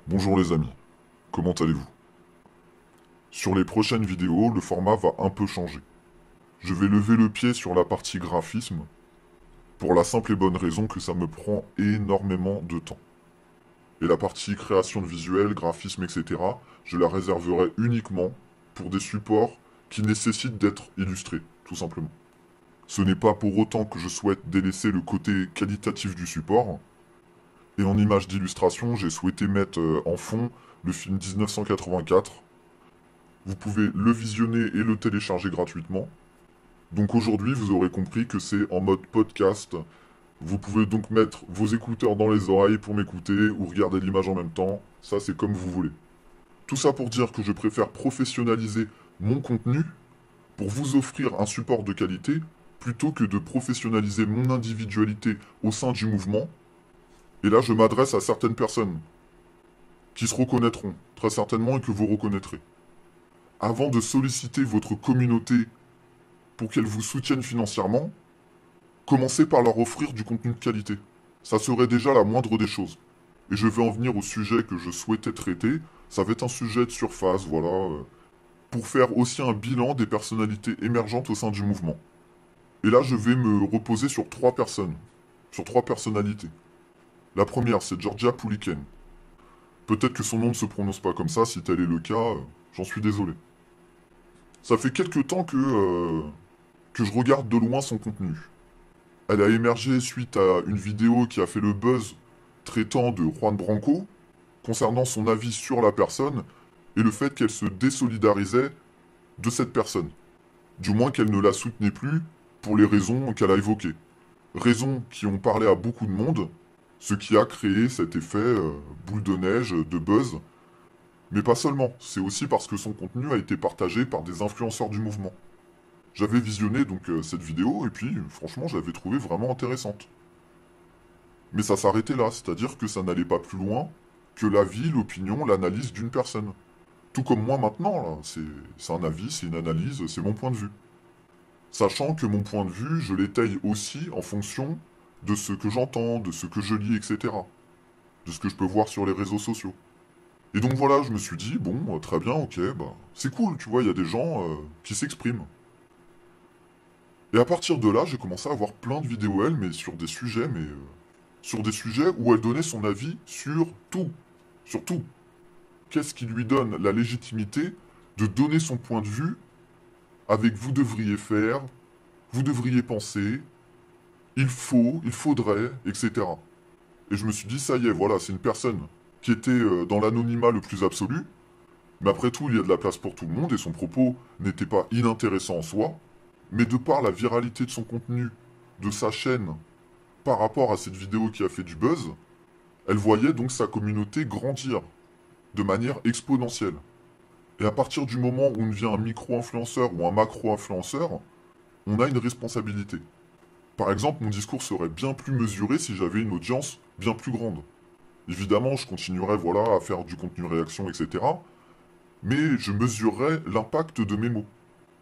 Bonjour les amis, comment allez-vous? Sur les prochaines vidéos, le format va un peu changer. Je vais lever le pied sur la partie graphisme, pour la simple et bonne raison que ça me prend énormément de temps. Et la partie création de visuels, graphisme, etc., je la réserverai uniquement pour des supports qui nécessitent d'être illustrés, tout simplement. Ce n'est pas pour autant que je souhaite délaisser le côté qualitatif du support, et en image d'illustration, j'ai souhaité mettre en fond le film 1984. Vous pouvez le visionner et le télécharger gratuitement. Donc aujourd'hui, vous aurez compris que c'est en mode podcast. Vous pouvez donc mettre vos écouteurs dans les oreilles pour m'écouter ou regarder l'image en même temps. Ça, c'est comme vous voulez. Tout ça pour dire que je préfère professionnaliser mon contenu pour vous offrir un support de qualité plutôt que de professionnaliser mon individualité au sein du mouvement. Et là, je m'adresse à certaines personnes qui se reconnaîtront, très certainement, et que vous reconnaîtrez. Avant de solliciter votre communauté pour qu'elle vous soutienne financièrement, commencez par leur offrir du contenu de qualité. Ça serait déjà la moindre des choses. Et je vais en venir au sujet que je souhaitais traiter. Ça va être un sujet de surface, voilà, pour faire aussi un bilan des personnalités émergentes au sein du mouvement. Et là, je vais me reposer sur trois personnes, sur trois personnalités. La première, c'est Georgia Pouliken. Peut-être que son nom ne se prononce pas comme ça, si tel est le cas, j'en suis désolé. Ça fait quelques temps que je regarde de loin son contenu. Elle a émergé suite à une vidéo qui a fait le buzz traitant de Juan Branco, concernant son avis sur la personne et le fait qu'elle se désolidarisait de cette personne. Du moins qu'elle ne la soutenait plus pour les raisons qu'elle a évoquées. Raisons qui ont parlé à beaucoup de monde, ce qui a créé cet effet boule de neige, de buzz. Mais pas seulement, c'est aussi parce que son contenu a été partagé par des influenceurs du mouvement. J'avais visionné donc cette vidéo et puis franchement je l'avais trouvée vraiment intéressante. Mais ça s'arrêtait là, c'est-à-dire que ça n'allait pas plus loin que l'avis, l'opinion, l'analyse d'une personne. Tout comme moi maintenant, là, c'est un avis, c'est une analyse, c'est mon point de vue. Sachant que mon point de vue, je l'étaye aussi en fonction de ce que j'entends, de ce que je lis, etc. De ce que je peux voir sur les réseaux sociaux. Et donc voilà, je me suis dit, bon, très bien, ok, bah, c'est cool, tu vois, il y a des gens qui s'expriment. Et à partir de là, j'ai commencé à voir plein de vidéos, elle, mais sur des sujets, sur des sujets où elle donnait son avis sur tout. Sur tout. Qu'est-ce qui lui donne la légitimité de donner son point de vue avec vous devriez faire, vous devriez penser, il faut, il faudrait, etc. Et je me suis dit, ça y est, voilà, c'est une personne qui était dans l'anonymat le plus absolu, mais après tout, il y a de la place pour tout le monde et son propos n'était pas inintéressant en soi, mais de par la viralité de son contenu, de sa chaîne, par rapport à cette vidéo qui a fait du buzz, elle voyait donc sa communauté grandir de manière exponentielle. Et à partir du moment où on devient un micro-influenceur ou un macro-influenceur, on a une responsabilité. Par exemple, mon discours serait bien plus mesuré si j'avais une audience bien plus grande. Évidemment, je continuerais voilà, à faire du contenu réaction, etc. Mais je mesurerais l'impact de mes mots.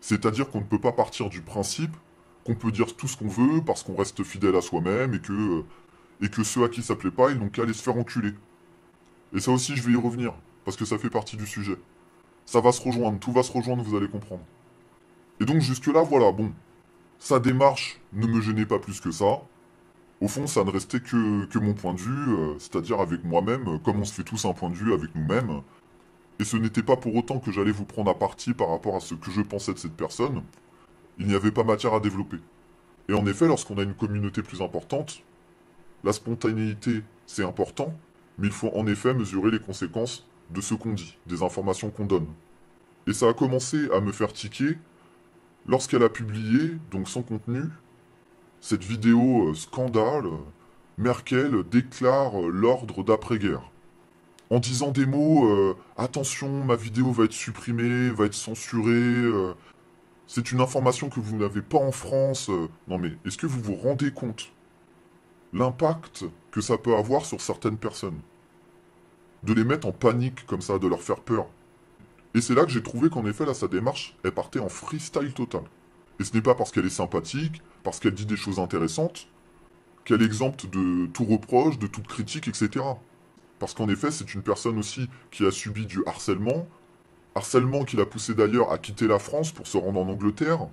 C'est-à-dire qu'on ne peut pas partir du principe qu'on peut dire tout ce qu'on veut parce qu'on reste fidèle à soi-même et que ceux à qui ça plaît pas, ils n'ont qu'à aller se faire enculer. Et ça aussi, je vais y revenir, parce que ça fait partie du sujet. Ça va se rejoindre, tout va se rejoindre, vous allez comprendre. Et donc jusque-là, voilà, bon. Sa démarche ne me gênait pas plus que ça. Au fond, ça ne restait que mon point de vue, c'est-à-dire avec moi-même, comme on se fait tous un point de vue avec nous-mêmes. Et ce n'était pas pour autant que j'allais vous prendre à partie par rapport à ce que je pensais de cette personne. Il n'y avait pas matière à développer. Et en effet, lorsqu'on a une communauté plus importante, la spontanéité, c'est important, mais il faut en effet mesurer les conséquences de ce qu'on dit, des informations qu'on donne. Et ça a commencé à me faire tiquer lorsqu'elle a publié, donc son contenu, cette vidéo scandale, Merkel déclare l'ordre d'après-guerre. En disant des mots, attention, ma vidéo va être supprimée, va être censurée, c'est une information que vous n'avez pas en France. Non mais, est-ce que vous vous rendez compte l'impact que ça peut avoir sur certaines personnes? De les mettre en panique comme ça, de leur faire peur. Et c'est là que j'ai trouvé qu'en effet, là, sa démarche, elle partait en freestyle total. Et ce n'est pas parce qu'elle est sympathique, parce qu'elle dit des choses intéressantes, qu'elle est exempte de tout reproche, de toute critique, etc. Parce qu'en effet, c'est une personne aussi qui a subi du harcèlement. Harcèlement qui l'a poussé d'ailleurs à quitter la France pour se rendre en Angleterre.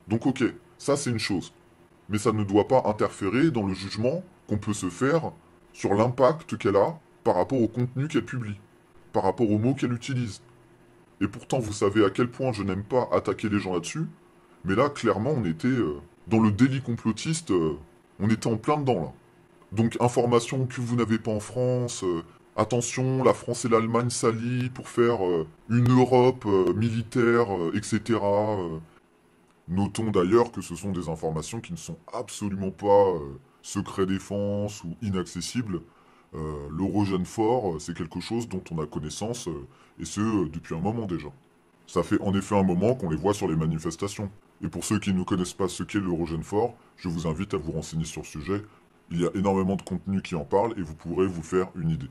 Donc ok, ça c'est une chose. Mais ça ne doit pas interférer dans le jugement qu'on peut se faire sur l'impact qu'elle a par rapport au contenu qu'elle publie, par rapport aux mots qu'elle utilise. Et pourtant, vous savez à quel point je n'aime pas attaquer les gens là-dessus, mais là, clairement, on était dans le délit complotiste, on était en plein dedans là. Donc, information que vous n'avez pas en France, attention, la France et l'Allemagne s'allient pour faire une Europe militaire, etc. Notons d'ailleurs que ce sont des informations qui ne sont absolument pas secret défense ou inaccessibles. L'Eurogène fort, c'est quelque chose dont on a connaissance, et ce, depuis un moment déjà. Ça fait en effet un moment qu'on les voit sur les manifestations. Et pour ceux qui ne connaissent pas ce qu'est l'Eurogène fort, je vous invite à vous renseigner sur ce sujet. Il y a énormément de contenu qui en parle et vous pourrez vous faire une idée.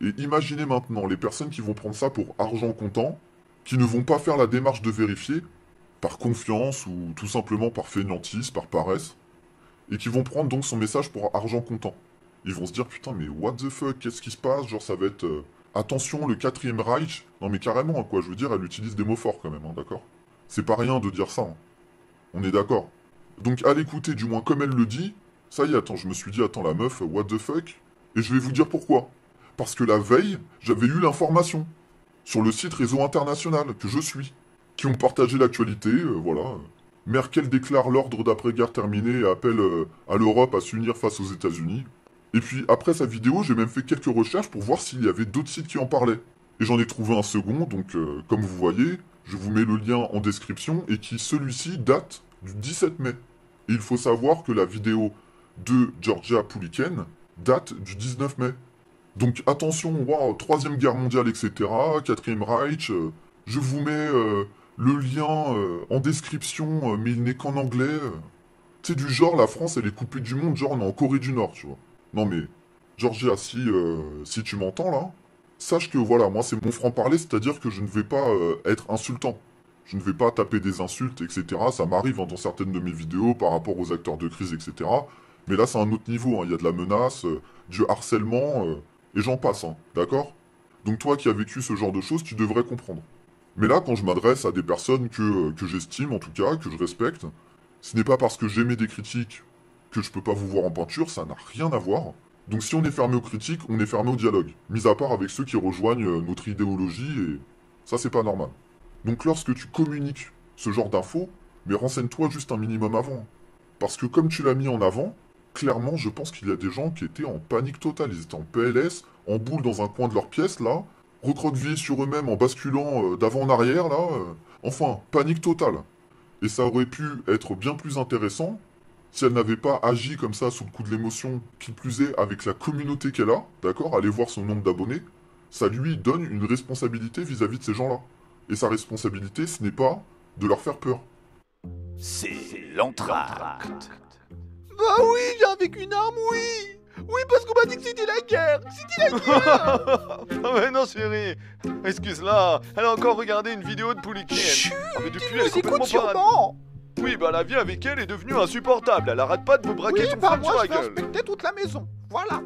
Et imaginez maintenant les personnes qui vont prendre ça pour argent comptant, qui ne vont pas faire la démarche de vérifier, par confiance ou tout simplement par fainéantise, par paresse, et qui vont prendre donc son message pour argent comptant. Ils vont se dire putain mais what the fuck, qu'est-ce qui se passe? Genre ça va être attention le quatrième Reich. Non mais carrément quoi, je veux dire elle utilise des mots forts quand même, hein, d'accord? C'est pas rien de dire ça, hein. On est d'accord. Donc à l'écouter du moins comme elle le dit, ça y est, attends, je me suis dit attends la meuf, what the fuck? Et je vais vous dire pourquoi. Parce que la veille, j'avais eu l'information sur le site Réseau International que je suis, qui ont partagé l'actualité, voilà. Merkel déclare l'ordre d'après-guerre terminé et appelle à l'Europe à s'unir face aux États-Unis. Et puis après sa vidéo, j'ai même fait quelques recherches pour voir s'il y avait d'autres sites qui en parlaient. Et j'en ai trouvé un second, donc comme vous voyez, je vous mets le lien en description et qui celui-ci date du 17 mai. Et il faut savoir que la vidéo de Georgia Pouliken date du 19 mai. Donc attention, wow, Troisième Guerre mondiale, etc., Quatrième Reich, je vous mets le lien en description, mais il n'est qu'en anglais. Tu sais, du genre, la France, elle est coupée du monde, genre on est en Corée du Nord, tu vois. Non mais, Georgia, si tu m'entends là, sache que voilà, moi c'est mon franc-parler, c'est-à-dire que je ne vais pas être insultant. Je ne vais pas taper des insultes, etc. Ça m'arrive hein, dans certaines de mes vidéos par rapport aux acteurs de crise, etc. Mais là c'est un autre niveau, hein. Il y a de la menace, du harcèlement, et j'en passe, hein, d'accord? Donc toi qui as vécu ce genre de choses, tu devrais comprendre. Mais là, quand je m'adresse à des personnes que j'estime, en tout cas, que je respecte, ce n'est pas parce que j'émets des critiques que je peux pas vous voir en peinture, ça n'a rien à voir. Donc si on est fermé aux critiques, on est fermé au dialogue. Mis à part avec ceux qui rejoignent notre idéologie, et ça c'est pas normal. Donc lorsque tu communiques ce genre d'infos, mais renseigne-toi juste un minimum avant. Parce que comme tu l'as mis en avant, clairement je pense qu'il y a des gens qui étaient en panique totale. Ils étaient en PLS, en boule dans un coin de leur pièce là, recroquevillés sur eux-mêmes en basculant d'avant en arrière là. Enfin, panique totale. Et ça aurait pu être bien plus intéressant si elle n'avait pas agi comme ça sous le coup de l'émotion, qui plus est avec la communauté qu'elle a, d'accord, allez voir son nombre d'abonnés, ça lui donne une responsabilité vis-à-vis de ces gens-là. Et sa responsabilité, ce n'est pas de leur faire peur. C'est l'entracte. Bah oui, viens avec une arme, oui. Oui, parce qu'on m'a dit que c'était la guerre. C'était la guerre. Ah mais non chérie, excuse-la, elle a encore regardé une vidéo de Pouliken. Chut, Ah, mais tu depuis, nous elle est complètement écoutes sûrement. Oui, bah la vie avec elle est devenue insupportable, elle arrête pas de me braquer Oui, son bah frère sur moi la je vais gueule. inspecter toute la maison. Voilà.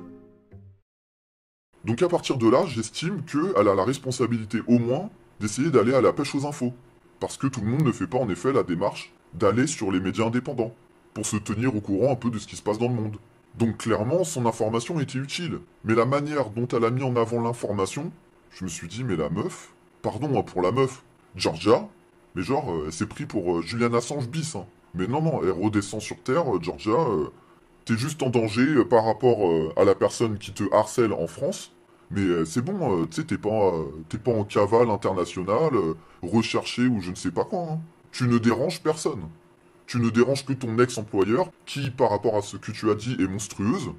Donc à partir de là, j'estime qu'elle a la responsabilité au moins d'essayer d'aller à la pêche aux infos. Parce que tout le monde ne fait pas en effet la démarche d'aller sur les médias indépendants, pour se tenir au courant un peu de ce qui se passe dans le monde. Donc clairement, son information était utile. Mais la manière dont elle a mis en avant l'information, je me suis dit, mais la meuf, pardon hein, pour la meuf, Georgia, mais genre, elle s'est pris pour Julian Assange bis, hein. Mais non, non, elle redescend sur Terre, Georgia, t'es juste en danger par rapport à la personne qui te harcèle en France, mais c'est bon, tu sais, t'es pas en cavale internationale, recherché ou je ne sais pas quoi, hein. Tu ne déranges personne. Tu ne déranges que ton ex-employeur, qui, par rapport à ce que tu as dit, est monstrueuse.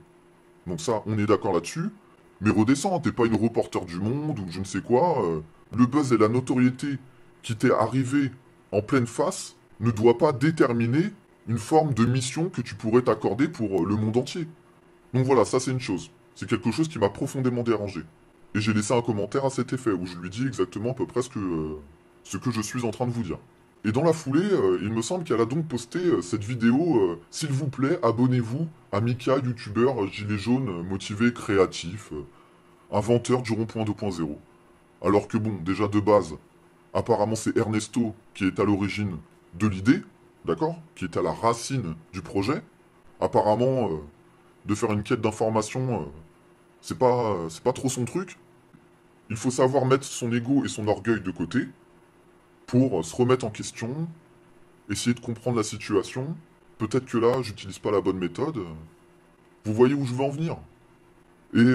Donc ça, on est d'accord là-dessus. Mais redescends, t'es pas une reporter du Monde ou je ne sais quoi. Le buzz et la notoriété qui t'est arrivé en pleine face ne doit pas déterminer une forme de mission que tu pourrais t'accorder pour le monde entier. Donc voilà, ça c'est une chose. C'est quelque chose qui m'a profondément dérangé. Et j'ai laissé un commentaire à cet effet, où je lui dis exactement à peu près ce que je suis en train de vous dire. Et dans la foulée, il me semble qu'elle a donc posté cette vidéo « S'il vous plaît, abonnez-vous à Mika, youtubeur gilet jaune, motivé, créatif inventeur du rond-point 2.0. Alors que bon, déjà de base, apparemment c'est Ernesto qui est à l'origine de l'idée, d'accord? Qui est à la racine du projet. Apparemment, de faire une quête d'information, c'est pas trop son truc. Il faut savoir mettre son ego et son orgueil de côté pour se remettre en question, essayer de comprendre la situation. Peut-être que là, j'utilise pas la bonne méthode. Vous voyez où je veux en venir? Et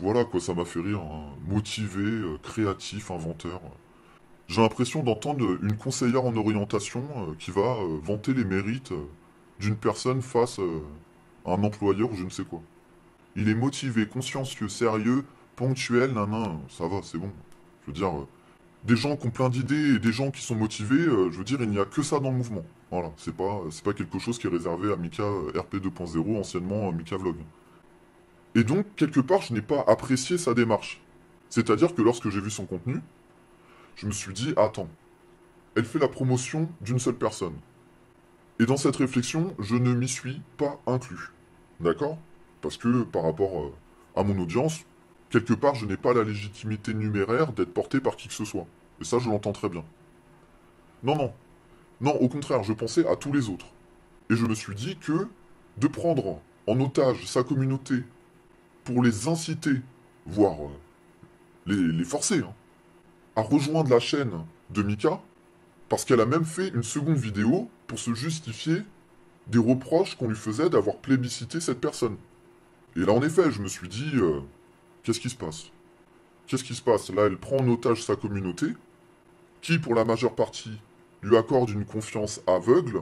voilà quoi, ça m'a fait rire. Hein. Motivé, créatif, inventeur. J'ai l'impression d'entendre une conseillère en orientation qui va vanter les mérites d'une personne face à un employeur ou je ne sais quoi. Il est motivé, consciencieux, sérieux, ponctuel, nan, ça va, c'est bon. Je veux dire, des gens qui ont plein d'idées et des gens qui sont motivés, je veux dire, il n'y a que ça dans le mouvement. Voilà, c'est pas quelque chose qui est réservé à Mika RP 2.0, anciennement Mika Vlog. Et donc, quelque part, je n'ai pas apprécié sa démarche. C'est-à-dire que lorsque j'ai vu son contenu, je me suis dit, attends, elle fait la promotion d'une seule personne. Et dans cette réflexion, je ne m'y suis pas inclus. D'accord? Parce que par rapport à mon audience, quelque part, je n'ai pas la légitimité numéraire d'être porté par qui que ce soit. Et ça, je l'entends très bien. Non, non. Non, au contraire, je pensais à tous les autres. Et je me suis dit que de prendre en otage sa communauté pour les inciter, voire les forcer, hein, à rejoindre la chaîne de Mika, parce qu'elle a même fait une seconde vidéo pour se justifier des reproches qu'on lui faisait d'avoir plébiscité cette personne. Et là, en effet, je me suis dit, qu'est-ce qui se passe? Qu'est-ce qui se passe? Là, elle prend en otage sa communauté, qui, pour la majeure partie, lui accorde une confiance aveugle,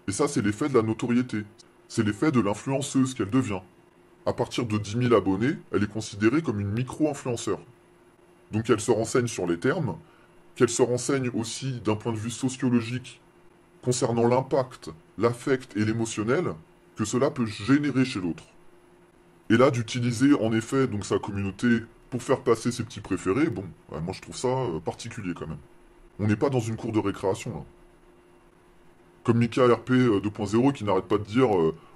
et ça, c'est l'effet de la notoriété. C'est l'effet de l'influenceuse qu'elle devient. À partir de 10 000 abonnés, elle est considérée comme une micro-influenceur. Donc elle se renseigne sur les termes, qu'elle se renseigne aussi d'un point de vue sociologique concernant l'impact, l'affect et l'émotionnel que cela peut générer chez l'autre. Et là, d'utiliser en effet donc sa communauté pour faire passer ses petits préférés, bon, ouais, moi je trouve ça particulier quand même. On n'est pas dans une cour de récréation là. Comme Mika RP 2.0 qui n'arrête pas de dire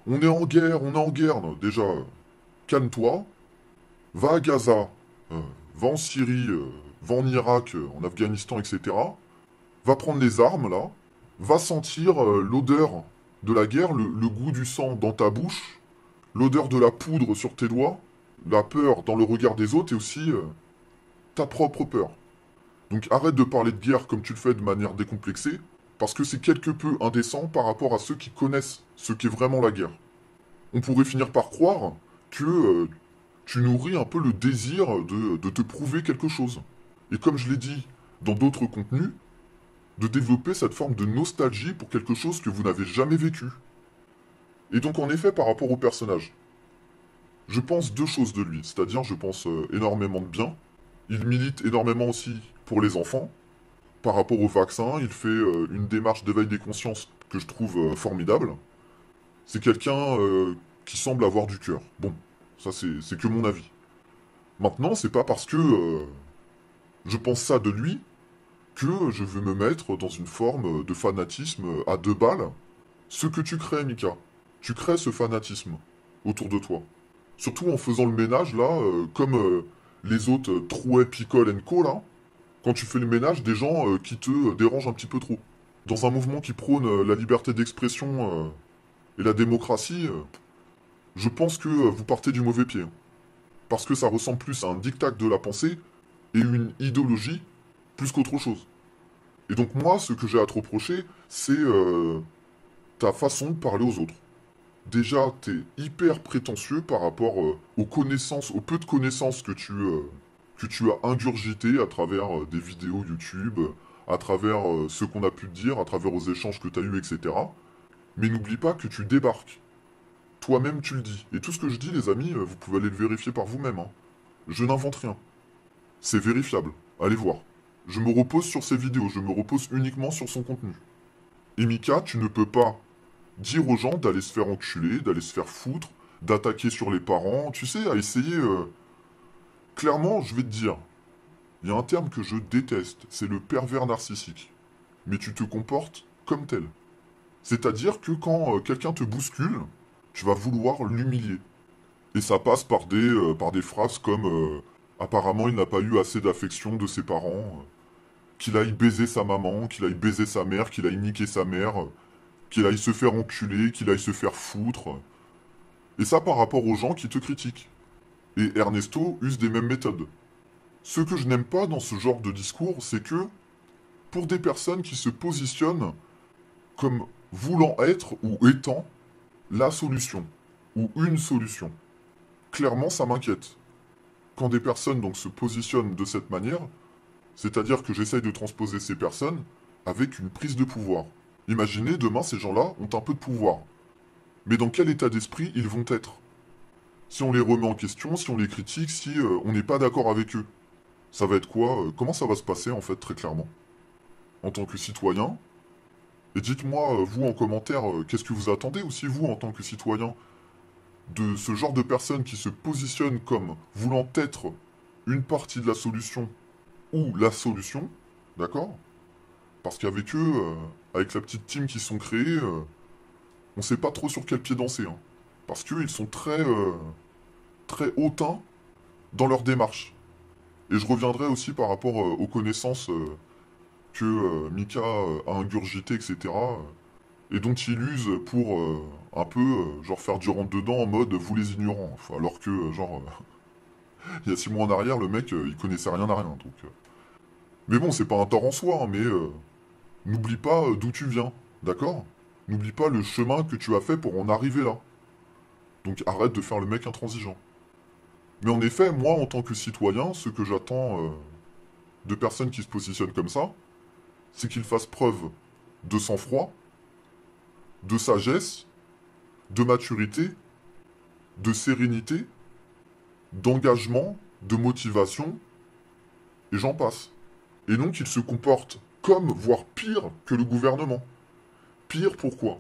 on est en guerre, on est en guerre. Non, déjà, calme-toi, va à Gaza, va en Syrie, va en Irak, en Afghanistan, etc. Va prendre les armes là, va sentir l'odeur de la guerre, le goût du sang dans ta bouche, l'odeur de la poudre sur tes doigts, la peur dans le regard des autres et aussi ta propre peur. Donc arrête de parler de guerre comme tu le fais de manière décomplexée, parce que c'est quelque peu indécent par rapport à ceux qui connaissent ce qu'est vraiment la guerre. On pourrait finir par croire que tu nourris un peu le désir de te prouver quelque chose. Et comme je l'ai dit dans d'autres contenus, de développer cette forme de nostalgie pour quelque chose que vous n'avez jamais vécu. Et donc en effet, par rapport au personnage, je pense deux choses de lui, c'est-à-dire je pense énormément de bien. Il milite énormément aussi pour les enfants. Par rapport au vaccin, il fait une démarche d'éveil des consciences que je trouve formidable. C'est quelqu'un qui semble avoir du cœur. Bon, ça c'est que mon avis. Maintenant, c'est pas parce que je pense ça de lui que je veux me mettre dans une forme de fanatisme à deux balles. Ce que tu crées, Mika, tu crées ce fanatisme autour de toi. Surtout en faisant le ménage, là, comme les autres Trouet, Picole Co, là. Quand tu fais le ménage des gens qui te dérangent un petit peu trop. Dans un mouvement qui prône la liberté d'expression et la démocratie, je pense que vous partez du mauvais pied. Parce que ça ressemble plus à un diktat de la pensée et une idéologie plus qu'autre chose. Et donc moi, ce que j'ai à te reprocher, c'est ta façon de parler aux autres. Déjà, t'es hyper prétentieux par rapport aux connaissances, au peu de connaissances que tu as ingurgité à travers des vidéos YouTube, à travers ce qu'on a pu te dire, à travers aux échanges que tu as eus, etc. Mais n'oublie pas que tu débarques. Toi-même, tu le dis. Et tout ce que je dis, les amis, vous pouvez aller le vérifier par vous-même. Hein. Je n'invente rien. C'est vérifiable. Allez voir. Je me repose sur ses vidéos, je me repose uniquement sur son contenu. Et Mika, tu ne peux pas dire aux gens d'aller se faire enculer, d'aller se faire foutre, d'attaquer sur les parents, tu sais, à essayer... Clairement, je vais te dire, il y a un terme que je déteste, c'est le pervers narcissique. Mais tu te comportes comme tel. C'est-à-dire que quand quelqu'un te bouscule, tu vas vouloir l'humilier. Et ça passe par des phrases comme apparemment il n'a pas eu assez d'affection de ses parents, qu'il aille baiser sa maman, qu'il aille baiser sa mère, qu'il aille niquer sa mère, qu'il aille se faire enculer, qu'il aille se faire foutre. Et ça par rapport aux gens qui te critiquent. Et Ernesto use des mêmes méthodes. Ce que je n'aime pas dans ce genre de discours, c'est que, pour des personnes qui se positionnent comme voulant être ou étant la solution, ou une solution, clairement ça m'inquiète. Quand des personnes donc se positionnent de cette manière, c'est-à-dire que j'essaye de transposer ces personnes avec une prise de pouvoir. Imaginez, demain, ces gens-là ont un peu de pouvoir. Mais dans quel état d'esprit ils vont être? Si on les remet en question, si on les critique, si on n'est pas d'accord avec eux, ça va être quoi? Comment ça va se passer, en fait, très clairement? En tant que citoyen? Et dites-moi, vous, en commentaire, qu'est-ce que vous attendez aussi, vous, en tant que citoyen, de ce genre de personnes qui se positionnent comme voulant être une partie de la solution ou la solution, d'accord? Parce qu'avec eux, avec la petite team qui sont créés, on sait pas trop sur quel pied danser, hein. Parce qu'eux, ils sont très hautains dans leur démarche. Et je reviendrai aussi par rapport aux connaissances que Mika a ingurgitées, etc. Et dont il use pour un peu, genre, faire du rentre-dedans en mode vous les ignorants. Enfin, alors que, il y a 6 mois en arrière, le mec, il connaissait rien à rien. Donc, mais bon, c'est pas un tort en soi, hein, mais n'oublie pas d'où tu viens, d'accord? N'oublie pas le chemin que tu as fait pour en arriver là. Donc arrête de faire le mec intransigeant. Mais en effet, moi, en tant que citoyen, ce que j'attends de personnes qui se positionnent comme ça, c'est qu'ils fassent preuve de sang-froid, de sagesse, de maturité, de sérénité, d'engagement, de motivation, et j'en passe. Et non qu'ils se comportent comme, voire pire, que le gouvernement. Pire pourquoi?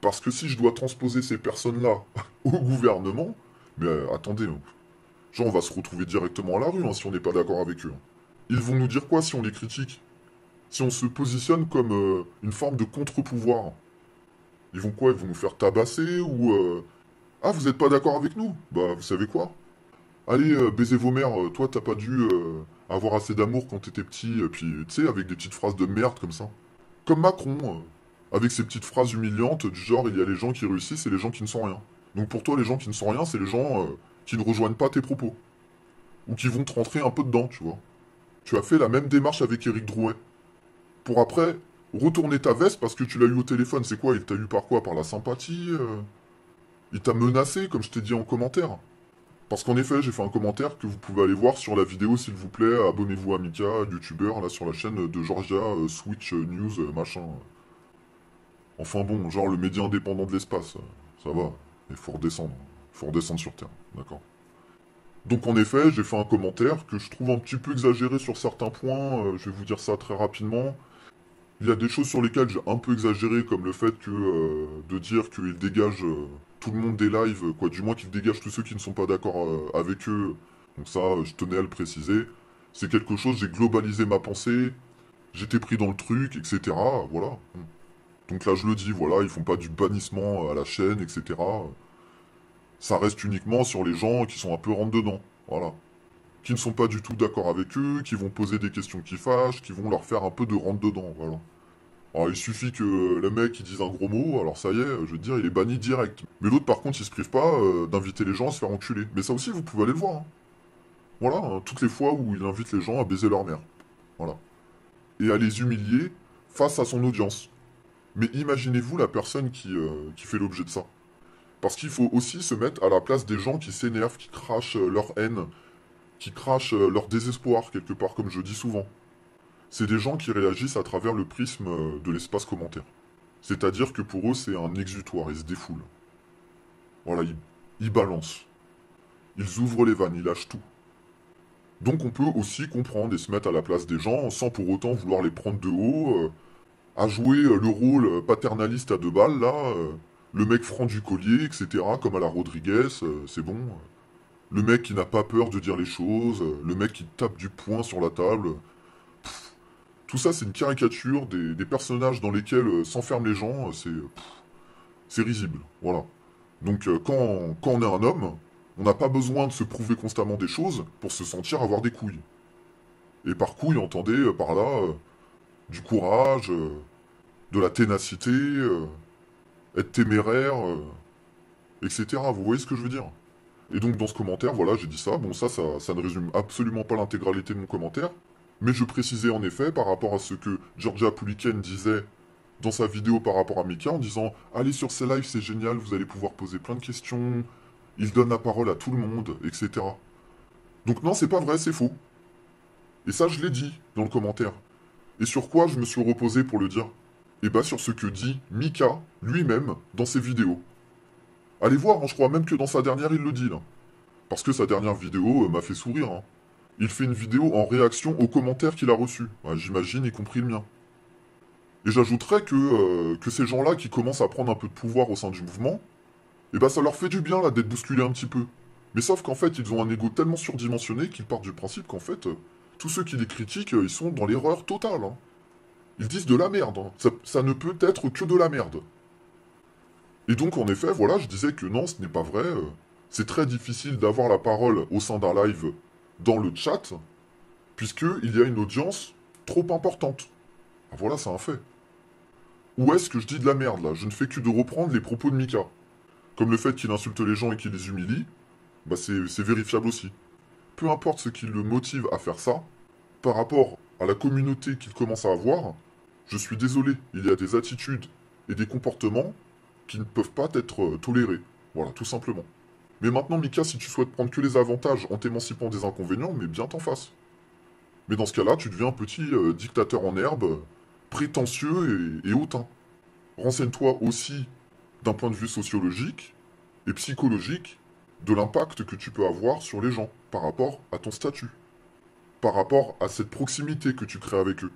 Parce que si je dois transposer ces personnes-là au gouvernement, mais attendez, genre on va se retrouver directement à la rue hein, si on n'est pas d'accord avec eux. Ils vont nous dire quoi si on les critique? Si on se positionne comme une forme de contre-pouvoir? Ils vont quoi? Ils vont nous faire tabasser ou... Ah, vous êtes pas d'accord avec nous? Bah, vous savez quoi? Allez, baisez vos mères, toi t'as pas dû avoir assez d'amour quand t'étais petit, puis tu sais, avec des petites phrases de merde comme ça. Comme Macron, avec ses petites phrases humiliantes du genre il y a les gens qui réussissent et les gens qui ne sont rien. Donc pour toi, les gens qui ne sont rien, c'est les gens qui ne rejoignent pas tes propos. Ou qui vont te rentrer un peu dedans, tu vois. Tu as fait la même démarche avec Éric Drouet. Pour après, retourner ta veste parce que tu l'as eu au téléphone. C'est quoi? Il t'a eu par quoi? Par la sympathie Il t'a menacé, comme je t'ai dit en commentaire. Parce qu'en effet, j'ai fait un commentaire que vous pouvez aller voir sur la vidéo, s'il vous plaît. Abonnez-vous à Mika, youtubeur, là, sur la chaîne de Georgia, Switch News, machin. Enfin bon, genre le média indépendant de l'espace. Ça va. Il faut redescendre. Il faut redescendre sur Terre. D'accord. Donc en effet, j'ai fait un commentaire que je trouve un petit peu exagéré sur certains points. Je vais vous dire ça très rapidement. Il y a des choses sur lesquelles j'ai un peu exagéré, comme le fait que de dire qu'il dégage tout le monde des lives, quoi, du moins qu'il dégage tous ceux qui ne sont pas d'accord avec eux. Donc ça, je tenais à le préciser. C'est quelque chose, j'ai globalisé ma pensée, j'étais pris dans le truc, etc. Voilà. Donc là, je le dis, voilà, ils font pas du bannissement à la chaîne, etc. Ça reste uniquement sur les gens qui sont un peu rentre-dedans. Voilà. Qui ne sont pas du tout d'accord avec eux, qui vont poser des questions qui fâchent, qui vont leur faire un peu de rentre-dedans, voilà. Alors il suffit que le mec il dise un gros mot, alors ça y est, je veux dire, il est banni direct. Mais l'autre par contre, il se prive pas d'inviter les gens à se faire enculer. Mais ça aussi, vous pouvez aller le voir. Hein. Voilà, hein, toutes les fois où il invite les gens à baiser leur mère. Voilà. Et à les humilier face à son audience. Mais imaginez-vous la personne qui fait l'objet de ça. Parce qu'il faut aussi se mettre à la place des gens qui s'énervent, qui crachent leur haine, qui crachent leur désespoir quelque part, comme je dis souvent. C'est des gens qui réagissent à travers le prisme de l'espace commentaire. C'est-à-dire que pour eux, c'est un exutoire, ils se défoulent. Voilà, ils balancent. Ils ouvrent les vannes, ils lâchent tout. Donc on peut aussi comprendre et se mettre à la place des gens sans pour autant vouloir les prendre de haut, à jouer le rôle paternaliste à 2 balles, là, le mec franc du collier, etc., comme à la Rodriguez, c'est bon. Le mec qui n'a pas peur de dire les choses, le mec qui tape du poing sur la table... Tout ça, c'est une caricature des personnages dans lesquels s'enferment les gens, c'est risible, voilà. Donc quand on est un homme, On n'a pas besoin de se prouver constamment des choses pour se sentir avoir des couilles. Et par couilles, entendez par là du courage, de la ténacité, être téméraire, etc. Vous voyez ce que je veux dire? Et donc dans ce commentaire, voilà, j'ai dit ça. Bon, ça ne résume absolument pas l'intégralité de mon commentaire. Mais je précisais en effet par rapport à ce que Georgia Pouliken disait dans sa vidéo par rapport à Mika en disant « Allez sur ces lives, c'est génial, vous allez pouvoir poser plein de questions, il donne la parole à tout le monde, etc. » Donc non, c'est pas vrai, c'est faux. Et ça, je l'ai dit dans le commentaire. Et sur quoi je me suis reposé pour le dire? Eh ben sur ce que dit Mika lui-même dans ses vidéos. Allez voir, hein, je crois même que dans sa dernière, il le dit, là. Parce que sa dernière vidéo m'a fait sourire, hein. Il fait une vidéo en réaction aux commentaires qu'il a reçus. Ouais, j'imagine, y compris le mien. Et j'ajouterais que ces gens-là qui commencent à prendre un peu de pouvoir au sein du mouvement, eh ben ça leur fait du bien, là, d'être bousculés un petit peu. Mais sauf qu'en fait, ils ont un ego tellement surdimensionné qu'ils partent du principe qu'en fait, tous ceux qui les critiquent, ils sont dans l'erreur totale, hein. Ils disent de la merde, hein. Ça ne peut être que de la merde. Et donc, en effet, voilà, je disais que non, ce n'est pas vrai. C'est très difficile d'avoir la parole au sein d'un live dans le chat, puisqu'il y a une audience trop importante. Ah, voilà, c'est un fait. Ou est-ce que je dis de la merde, là? Je ne fais que de reprendre les propos de Mika. Comme le fait qu'il insulte les gens et qu'il les humilie, bah c'est vérifiable aussi. Peu importe ce qui le motive à faire ça, par rapport à la communauté qu'il commence à avoir, je suis désolé, il y a des attitudes et des comportements qui ne peuvent pas être tolérés. Voilà, tout simplement. Mais maintenant, Mika, si tu souhaites prendre que les avantages en t'émancipant des inconvénients, mais bien t'en face. Mais dans ce cas-là, tu deviens un petit dictateur en herbe, prétentieux et hautain. Renseigne-toi aussi d'un point de vue sociologique et psychologique de l'impact que tu peux avoir sur les gens par rapport à ton statut, par rapport à cette proximité que tu crées avec eux.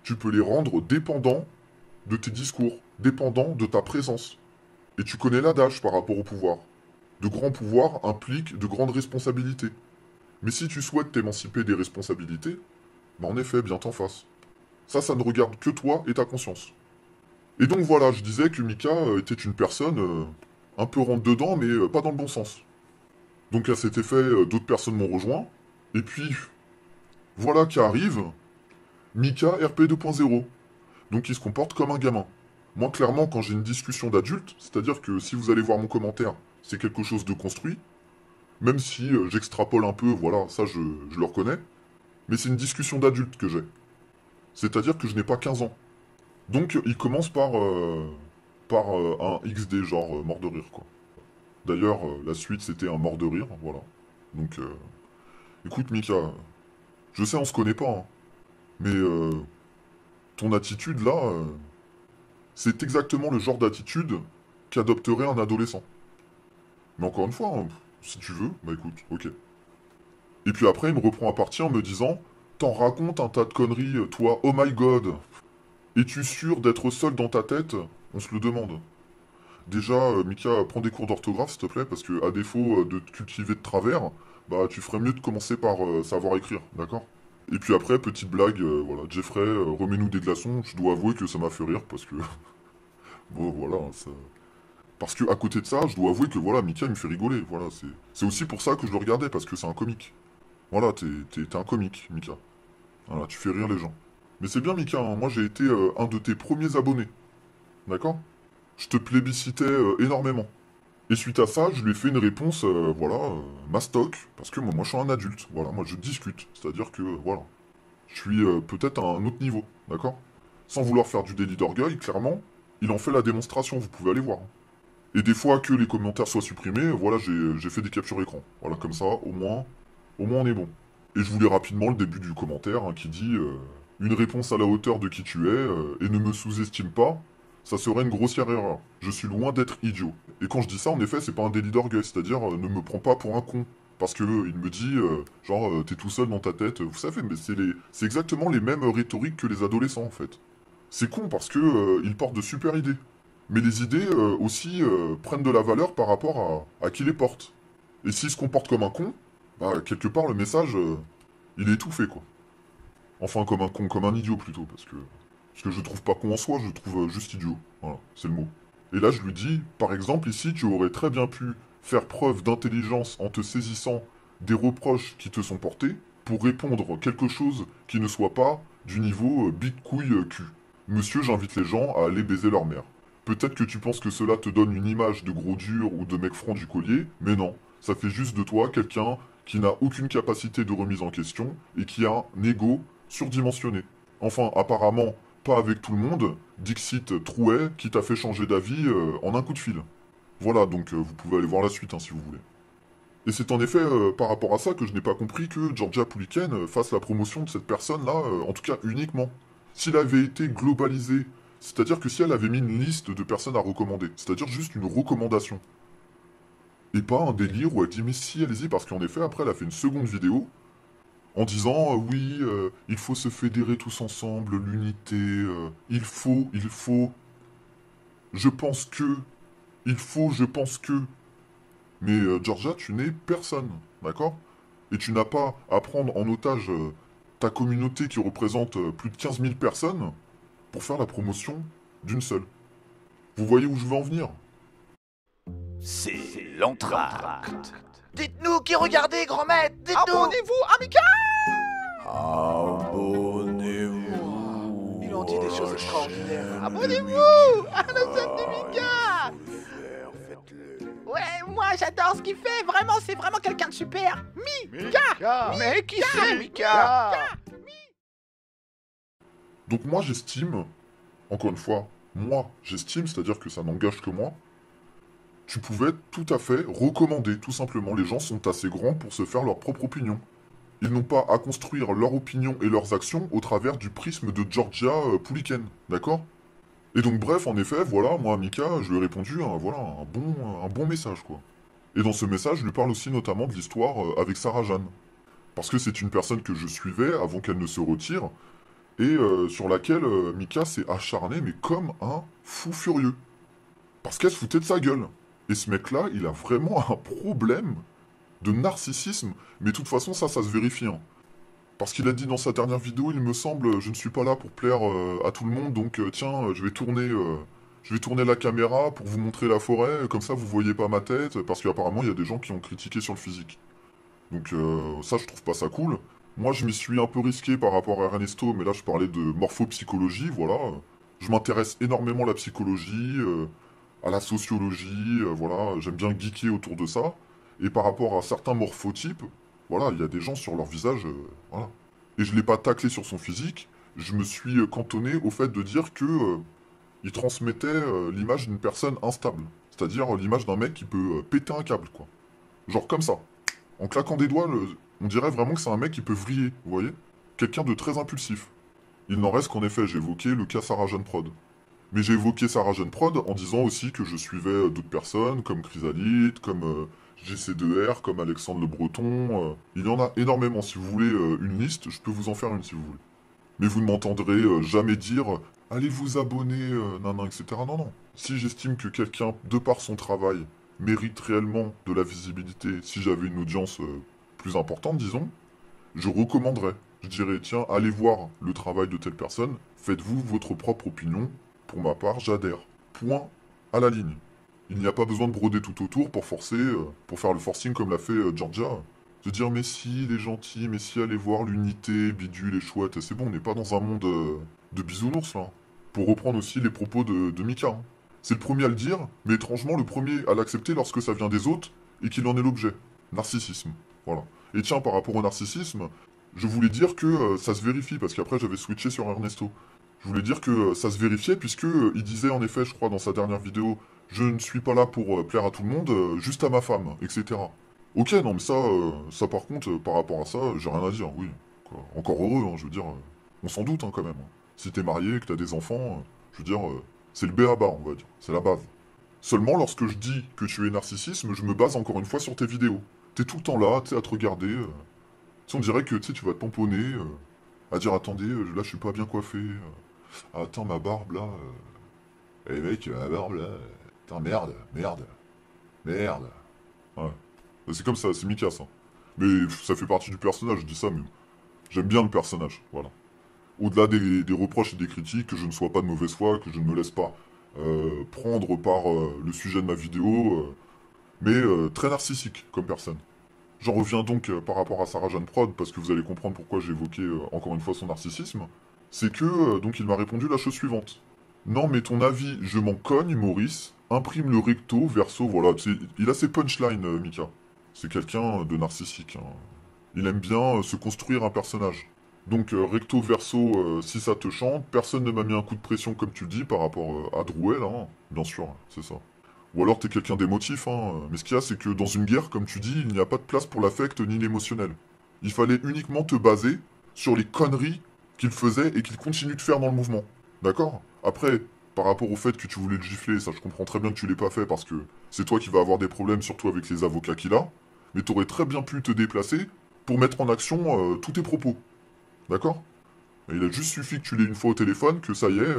Tu peux les rendre dépendants de tes discours, dépendants de ta présence. Et tu connais l'adage par rapport au pouvoir. De grands pouvoirs impliquent de grandes responsabilités. Mais si tu souhaites t'émanciper des responsabilités, bah en effet, bien t'en face. Ça ne regarde que toi et ta conscience. Et donc voilà, je disais que Mika était une personne un peu rentre-dedans, mais pas dans le bon sens. Donc à cet effet, d'autres personnes m'ont rejoint. Et puis, voilà qui arrive, Mika RP 2.0. Donc il se comporte comme un gamin. Moi, clairement, quand j'ai une discussion d'adulte, c'est-à-dire que si vous allez voir mon commentaire, c'est quelque chose de construit, même si j'extrapole un peu, voilà, ça je le reconnais, mais c'est une discussion d'adulte que j'ai. C'est-à-dire que je n'ai pas 15 ans. Donc il commence par un XD, genre mort de rire, quoi. D'ailleurs, la suite c'était un mort de rire, voilà. Donc, écoute Mika, je sais on se connaît pas, hein, mais ton attitude là, c'est exactement le genre d'attitude qu'adopterait un adolescent. Mais encore une fois, hein, si tu veux, bah écoute, ok. Et puis après, il me reprend à partie en me disant « T'en racontes un tas de conneries, toi, oh my god. Es-tu sûr d'être seul dans ta tête? On se le demande. » Déjà, Mika, prends des cours d'orthographe, s'il te plaît, parce que à défaut de te cultiver de travers, bah tu ferais mieux de commencer par savoir écrire, d'accord? Et puis après, petite blague, voilà, Jeffrey, remets-nous des glaçons. Je dois avouer que ça m'a fait rire, parce que... bon, voilà, ça... Parce que à côté de ça, je dois avouer que voilà, Mika il me fait rigoler. Voilà, c'est aussi pour ça que je le regardais, parce que c'est un comique. Voilà, t'es un comique, Mika. Voilà, tu fais rire les gens. Mais c'est bien, Mika, hein, moi j'ai été un de tes premiers abonnés. D'accord? Je te plébiscitais énormément. Et suite à ça, je lui ai fait une réponse, voilà, mastoc, parce que moi je suis un adulte. Voilà, moi je discute. C'est-à-dire que, voilà, je suis peut-être à un autre niveau, d'accord? Sans vouloir faire du délit d'orgueil, clairement, il en fait la démonstration, vous pouvez aller voir. Et des fois que les commentaires soient supprimés, voilà, j'ai fait des captures écran. Voilà, comme ça, au moins on est bon. Et je voulais rapidement le début du commentaire hein, qui dit une réponse à la hauteur de qui tu es et ne me sous-estime pas, ça serait une grossière erreur. Je suis loin d'être idiot. Et quand je dis ça, en effet, c'est pas un délit d'orgueil, c'est-à-dire ne me prends pas pour un con. Parce que il me dit, t'es tout seul dans ta tête, vous savez, mais c'est exactement les mêmes rhétoriques que les adolescents, en fait. C'est con parce que ils portent de super idées. Mais les idées aussi prennent de la valeur par rapport à qui les porte. Et s'ils se comportent comme un con, bah quelque part le message, il est étouffé quoi. Enfin comme un con, comme un idiot plutôt, parce que je trouve pas con en soi, je trouve juste idiot. Voilà, c'est le mot. Et là je lui dis, par exemple ici tu aurais très bien pu faire preuve d'intelligence en te saisissant des reproches qui te sont portés pour répondre quelque chose qui ne soit pas du niveau bite couille cul. Monsieur, j'invite les gens à aller baiser leur mère. Peut-être que tu penses que cela te donne une image de gros dur ou de mec franc du collier, mais non, ça fait juste de toi quelqu'un qui n'a aucune capacité de remise en question et qui a un ego surdimensionné. Enfin, apparemment, pas avec tout le monde, Dixit Trouet qui t'a fait changer d'avis en un coup de fil. Voilà, donc vous pouvez aller voir la suite si vous voulez. Et c'est en effet par rapport à ça que je n'ai pas compris que Georgia Pouliken fasse la promotion de cette personne-là, en tout cas uniquement. S'il avait été globalisé, c'est-à-dire que si elle avait mis une liste de personnes à recommander, c'est-à-dire juste une recommandation, et pas un délire où elle dit mais si, allez-y, parce qu'en effet, après, elle a fait une seconde vidéo en disant oui, il faut se fédérer tous ensemble, l'unité, il faut, je pense que, je pense que. Mais Georgia, tu n'es personne, d'accord? Et tu n'as pas à prendre en otage ta communauté qui représente plus de 15 000 personnes pour faire la promotion d'une seule. Vous voyez où je veux en venir? C'est l'entracte. Dites-nous qui regardez, grand maître. Dites-nous. Abonnez-vous, Amica. Abonnez-vous. Il en dit des choses extraordinaires. Abonnez-vous à la chaîne de Mika. Ouais, moi j'adore ce qu'il fait. Vraiment, c'est vraiment quelqu'un de super. Mika. Mais qui c'est Mika? Donc moi j'estime, encore une fois, moi j'estime, c'est-à-dire que ça n'engage que moi, tu pouvais tout à fait recommander, tout simplement. Les gens sont assez grands pour se faire leur propre opinion. Ils n'ont pas à construire leur opinion et leurs actions au travers du prisme de Georgia Pouliken, d'accord? Et donc bref, en effet, voilà, moi, Mika, je lui ai répondu, voilà, un bon message, quoi. Et dans ce message, je lui parle aussi notamment de l'histoire avec Sarah Jeanne. Parce que c'est une personne que je suivais avant qu'elle ne se retire, et sur laquelle Mika s'est acharné, mais comme un fou furieux. Parce qu'elle se foutait de sa gueule. Et ce mec-là, il a vraiment un problème de narcissisme, mais de toute façon, ça se vérifie, hein. Parce qu'il a dit dans sa dernière vidéo, il me semble, je ne suis pas là pour plaire à tout le monde, donc tiens, je vais tourner la caméra pour vous montrer la forêt, comme ça vous voyez pas ma tête, parce qu'apparemment il y a des gens qui ont critiqué sur le physique. Donc ça, je trouve pas ça cool. Moi, je m'y suis un peu risqué par rapport à Ernesto, mais là, je parlais de morphopsychologie, voilà. Je m'intéresse énormément à la psychologie, à la sociologie, voilà. J'aime bien geeker autour de ça. Et par rapport à certains morphotypes, voilà, il y a des gens sur leur visage, voilà. Et je l'ai pas taclé sur son physique, je me suis cantonné au fait de dire que il transmettait l'image d'une personne instable. C'est-à-dire l'image d'un mec qui peut péter un câble, quoi. Genre comme ça. En claquant des doigts, on dirait vraiment que c'est un mec qui peut vriller, vous voyez? Quelqu'un de très impulsif. Il n'en reste qu'en effet, j'ai évoqué le cas Sarah Jeanne Prod. Mais j'ai évoqué Sarah Jeanne Prod en disant aussi que je suivais d'autres personnes, comme Chrysalide, comme GC2R, comme Alexandre Le Breton. Il y en a énormément. Si vous voulez une liste, je peux vous en faire une si vous voulez. Mais vous ne m'entendrez jamais dire « Allez vous abonner, nan, etc. » Non, non. Si j'estime que quelqu'un, de par son travail, mérite réellement de la visibilité, si j'avais une audience plus importante, disons, je recommanderais. Je dirais, tiens, allez voir le travail de telle personne, faites-vous votre propre opinion. Pour ma part, j'adhère. Point à la ligne. Il n'y a pas besoin de broder tout autour pour forcer, pour faire le forcing comme l'a fait Georgia. De dire, mais si, il est gentil, mais si, allez voir l'unité, bidule et chouette, c'est bon, on n'est pas dans un monde de bisounours, là. Pour reprendre aussi les propos de Mika. Hein. C'est le premier à le dire, mais étrangement le premier à l'accepter lorsque ça vient des autres et qu'il en est l'objet. Narcissisme. Voilà. Et tiens, par rapport au narcissisme, je voulais dire que ça se vérifie, parce qu'après j'avais switché sur Ernesto. Je voulais dire que ça se vérifiait, puisque il disait en effet, je crois, dans sa dernière vidéo, je ne suis pas là pour plaire à tout le monde, juste à ma femme, etc. Ok, non, mais ça par contre, par rapport à ça, j'ai rien à dire, oui. Quoi. Encore heureux, hein, je veux dire, on s'en doute hein, quand même. Hein. Si t'es marié, que t'as des enfants, je veux dire, c'est le b.a.-ba, on va dire, c'est la base. Seulement, lorsque je dis que tu es narcissisme, je me base encore une fois sur tes vidéos. T'es tout le temps là, tu sais, à te regarder. Tu sais, on dirait que tu vas te pomponner, à dire, attendez, là, je suis pas bien coiffé. Attends, ma barbe, là... Eh mec, ma barbe, là... Attends, merde. Ouais. C'est comme ça, c'est Mika, ça. Mais ça fait partie du personnage, je dis ça, mais... J'aime bien le personnage, voilà. Au-delà des reproches et des critiques, que je ne sois pas de mauvaise foi, que je ne me laisse pas prendre par le sujet de ma vidéo, mais très narcissique comme personne. J'en reviens donc par rapport à Sarah Jeanne Prod, parce que vous allez comprendre pourquoi j'ai évoqué encore une fois son narcissisme. C'est que, donc il m'a répondu la chose suivante. Non mais ton avis, je m'en cogne, Maurice. Imprime le recto, verso, voilà. Il a ses punchlines, Mika. C'est quelqu'un de narcissique. Hein. Il aime bien se construire un personnage. Donc recto, verso, si ça te chante, personne ne m'a mis un coup de pression comme tu le dis par rapport à Drouet, là. Hein. Bien sûr, c'est ça. Ou alors t'es quelqu'un d'émotif, hein. Mais ce qu'il y a, c'est que dans une guerre, comme tu dis, il n'y a pas de place pour l'affect ni l'émotionnel. Il fallait uniquement te baser sur les conneries qu'il faisait et qu'il continue de faire dans le mouvement. D'accord? Après, par rapport au fait que tu voulais le gifler, ça je comprends très bien que tu l'aies pas fait parce que c'est toi qui vas avoir des problèmes, surtout avec les avocats qu'il a. Mais t'aurais très bien pu te déplacer pour mettre en action tous tes propos. D'accord? Et il a juste suffi que tu l'aies une fois au téléphone, que ça y est,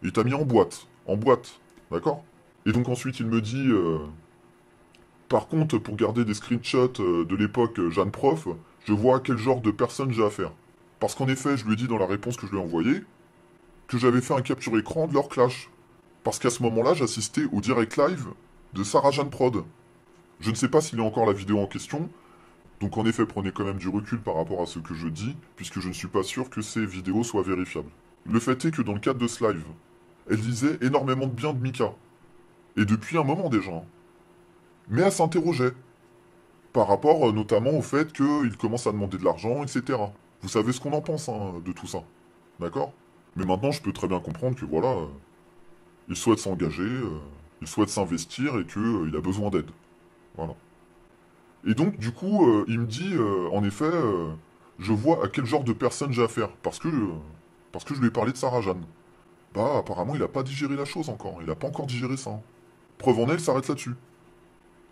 il t'a mis en boîte. En boîte. D'accord? Et donc ensuite il me dit, par contre, pour garder des screenshots de l'époque Jeanne Prof, je vois à quel genre de personne j'ai affaire. Parce qu'en effet, je lui ai dit dans la réponse que je lui ai envoyée, que j'avais fait un capture écran de leur clash. Parce qu'à ce moment-là, j'assistais au direct live de Sarah Jeanne Prod. Je ne sais pas s'il y a encore la vidéo en question, donc en effet, prenez quand même du recul par rapport à ce que je dis, puisque je ne suis pas sûr que ces vidéos soient vérifiables. Le fait est que dans le cadre de ce live, elle disait énormément de bien de Mika. Et depuis un moment déjà. Hein. Mais elle s'interrogeait. Par rapport notamment au fait qu'il commence à demander de l'argent, etc. Vous savez ce qu'on en pense hein, de tout ça. D'accord? Mais maintenant, je peux très bien comprendre que voilà, il souhaite s'engager, il souhaite s'investir et qu'il a besoin d'aide. Voilà. Et donc, du coup, il me dit, en effet, je vois à quel genre de personne j'ai affaire. Parce que je lui ai parlé de Sarah Jeanne. Bah, apparemment, il a pas digéré la chose encore. Il a pas encore digéré ça. Hein. Preuve en est, il s'arrête là-dessus.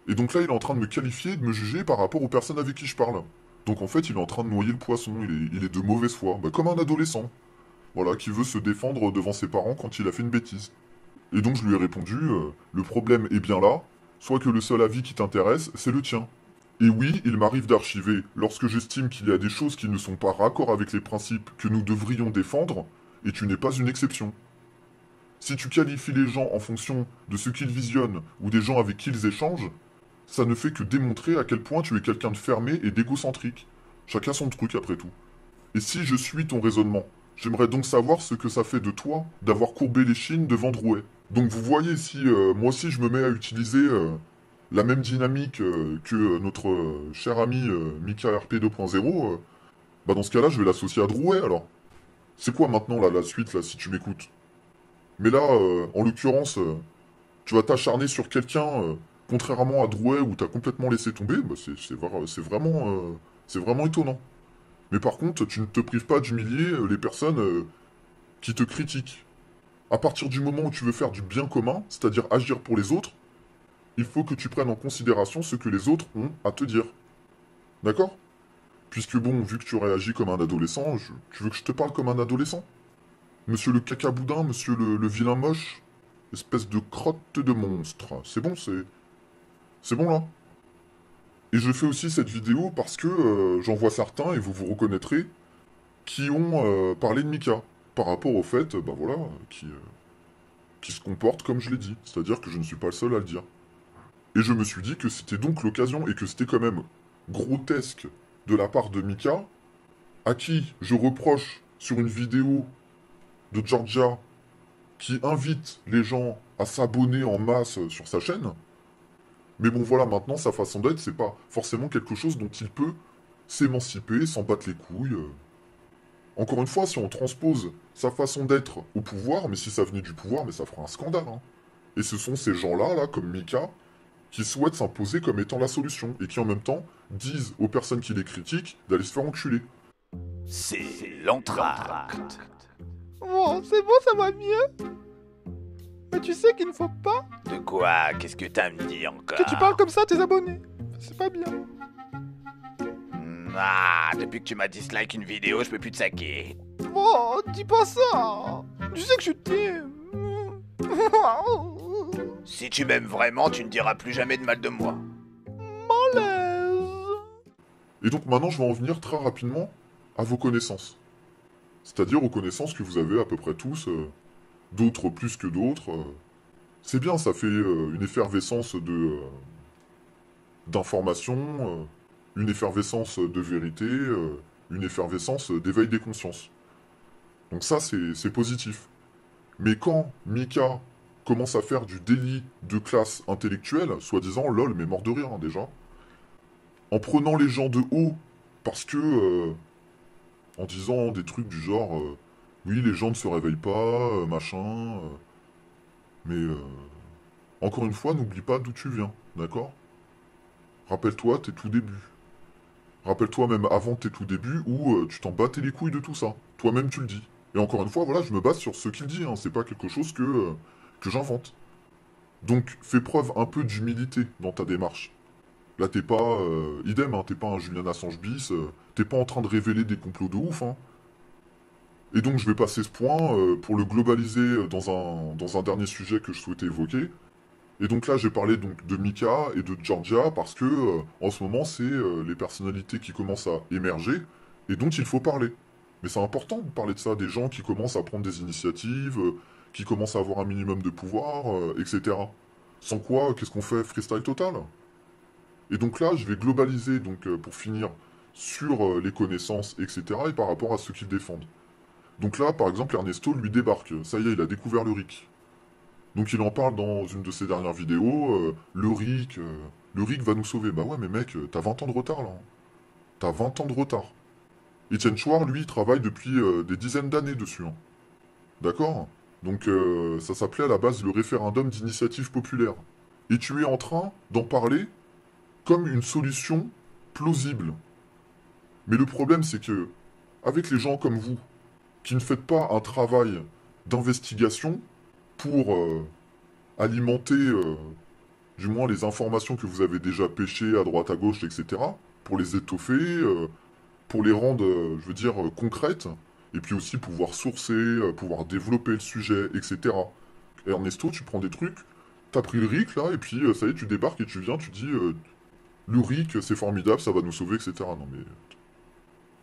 Et donc là, il est en train de me qualifier, de me juger par rapport aux personnes avec qui je parle. Donc en fait, il est en train de noyer le poisson. Il est de mauvaise foi. Bah, comme un adolescent. Voilà, qui veut se défendre devant ses parents quand il a fait une bêtise. Et donc je lui ai répondu, le problème est bien là, soit que le seul avis qui t'intéresse, c'est le tien. Et oui, il m'arrive d'archiver lorsque j'estime qu'il y a des choses qui ne sont pas raccord avec les principes que nous devrions défendre, et tu n'es pas une exception. Si tu qualifies les gens en fonction de ce qu'ils visionnent ou des gens avec qui ils échangent, ça ne fait que démontrer à quel point tu es quelqu'un de fermé et d'égocentrique. Chacun son truc après tout. Et si je suis ton raisonnement, j'aimerais donc savoir ce que ça fait de toi d'avoir courbé les chines devant Drouet. Donc vous voyez, si moi aussi je me mets à utiliser la même dynamique que notre cher ami Mika RP 2.0, bah dans ce cas-là, je vais l'associer à Drouet alors. C'est quoi maintenant là, la suite là, si tu m'écoutes? Mais là, en l'occurrence, tu vas t'acharner sur quelqu'un, contrairement à Drouet où t'as complètement laissé tomber, bah c'est vraiment étonnant. Mais par contre, tu ne te prives pas d'humilier les personnes qui te critiquent. À partir du moment où tu veux faire du bien commun, c'est-à-dire agir pour les autres, il faut que tu prennes en considération ce que les autres ont à te dire. D'accord? Puisque bon, vu que tu réagis comme un adolescent, tu veux que je te parle comme un adolescent? Monsieur le cacaboudin, monsieur le vilain moche, espèce de crotte de monstre. C'est bon, c'est bon là? Et je fais aussi cette vidéo parce que j'en vois certains, et vous vous reconnaîtrez, qui ont parlé de Mika. Par rapport au fait, bah voilà, qui se comporte comme je l'ai dit. C'est-à-dire que je ne suis pas le seul à le dire. Et je me suis dit que c'était donc l'occasion, et que c'était quand même grotesque de la part de Mika, à qui je reproche sur une vidéo de Georgia qui invite les gens à s'abonner en masse sur sa chaîne. Mais bon voilà, maintenant sa façon d'être, c'est pas forcément quelque chose dont il peut s'émanciper, s'en battre les couilles. Encore une fois, si on transpose sa façon d'être au pouvoir, mais si ça venait du pouvoir, mais ça fera un scandale. Hein. Et ce sont ces gens-là, là, comme Mika, qui souhaitent s'imposer comme étant la solution, et qui en même temps disent aux personnes qui les critiquent d'aller se faire enculer. C'est l'entracte. Oh, c'est bon, ça va mieux. Mais tu sais qu'il ne faut pas De quoi? Qu'est-ce que t'as à me dire encore? que tu parles comme ça à tes abonnés. C'est pas bien. Ah, depuis que tu m'as dislike une vidéo, je peux plus te saquer. Oh, dis pas ça. Tu sais que je t'aime. Si tu m'aimes vraiment, tu ne diras plus jamais de mal de moi. Malaise. Et donc maintenant, je vais en venir très rapidement à vos connaissances. C'est-à-dire aux connaissances que vous avez à peu près tous, d'autres plus que d'autres. C'est bien, ça fait une effervescence d'information, une effervescence de vérité, une effervescence d'éveil des consciences. Donc ça, c'est positif. Mais quand Mika commence à faire du délit de classe intellectuelle, soi-disant, lol, mais mort de rire, hein, déjà, en prenant les gens de haut, parce que, en disant des trucs du genre, oui, les gens ne se réveillent pas, machin, mais, encore une fois, n'oublie pas d'où tu viens, d'accord? Rappelle-toi tes tout débuts. Rappelle-toi même avant tes tout débuts où tu t'en battais les couilles de tout ça. Toi-même tu le dis. Et encore une fois, voilà, je me base sur ce qu'il dit, hein. C'est pas quelque chose que j'invente. Donc, fais preuve un peu d'humilité dans ta démarche. Là, t'es pas... idem, hein, t'es pas un Julian Assange bis, t'es pas en train de révéler des complots de ouf, hein. Et donc, je vais passer ce point pour le globaliser dans un dernier sujet que je souhaitais évoquer. Et donc là, j'ai parlé donc de Mika et de Georgia parce que, en ce moment, c'est les personnalités qui commencent à émerger et dont il faut parler. Mais c'est important de parler de ça, des gens qui commencent à prendre des initiatives, qui commencent à avoir un minimum de pouvoir, etc. Sans quoi, qu'est-ce qu'on fait? Freestyle total. Et donc là, je vais globaliser, donc pour finir, sur les connaissances, etc. et par rapport à ceux qu'ils défendent. Donc là, par exemple, Ernesto, lui, débarque. Ça y est, il a découvert le RIC. Donc il en parle dans une de ses dernières vidéos, le RIC va nous sauver. Bah ouais, mais mec, t'as 20 ans de retard, là. T'as 20 ans de retard. Etienne Chouard, lui, il travaille depuis des dizaines d'années dessus, hein. D'accord? Donc ça s'appelait à la base le référendum d'initiative populaire. Et tu es en train d'en parler comme une solution plausible. Mais le problème, c'est que, avec les gens comme vous, qui ne faites pas un travail d'investigation pour alimenter du moins les informations que vous avez déjà pêchées à droite à gauche, etc., pour les étoffer, pour les rendre, je veux dire, concrètes, et puis aussi pouvoir sourcer, pouvoir développer le sujet, etc. Ernesto, tu prends des trucs, t'as pris le RIC, là, et puis ça y est, tu débarques et tu viens, tu dis, le RIC, c'est formidable, ça va nous sauver, etc. Non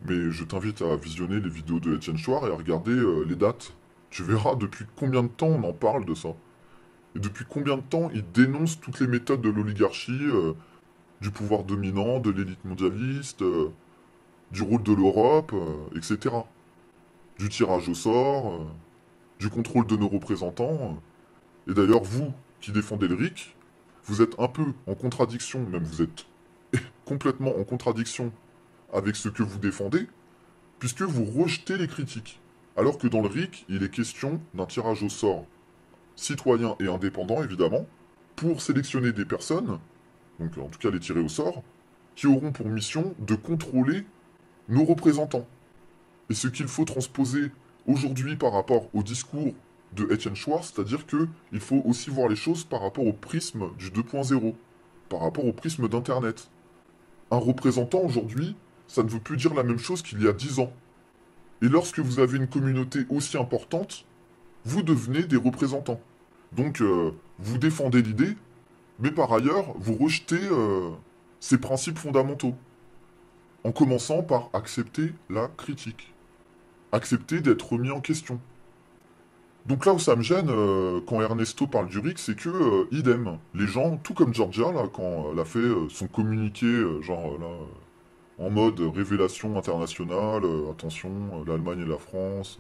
mais je t'invite à visionner les vidéos de Etienne Chouard et à regarder les dates. Tu verras depuis combien de temps on en parle de ça. Et depuis combien de temps il dénonce toutes les méthodes de l'oligarchie, du pouvoir dominant, de l'élite mondialiste, du rôle de l'Europe, etc. Du tirage au sort, du contrôle de nos représentants. Et d'ailleurs, vous qui défendez le RIC, vous êtes un peu en contradiction, même vous êtes complètement en contradiction avec ce que vous défendez, puisque vous rejetez les critiques. Alors que dans le RIC, il est question d'un tirage au sort citoyen et indépendant, évidemment, pour sélectionner des personnes, donc en tout cas les tirer au sort, qui auront pour mission de contrôler nos représentants. Et ce qu'il faut transposer aujourd'hui par rapport au discours de Etienne Chouard, c'est-à-dire qu'il faut aussi voir les choses par rapport au prisme du 2.0, par rapport au prisme d'Internet. Un représentant aujourd'hui, ça ne veut plus dire la même chose qu'il y a 10 ans. Et lorsque vous avez une communauté aussi importante, vous devenez des représentants. Donc, vous défendez l'idée, mais par ailleurs, vous rejetez ces principes fondamentaux. En commençant par accepter la critique. Accepter d'être remis en question. Donc là où ça me gêne, quand Ernesto parle du RIC, c'est que, idem, les gens, tout comme Georgia, là, quand elle a fait son communiqué, en mode révélation internationale, attention, l'Allemagne et la France.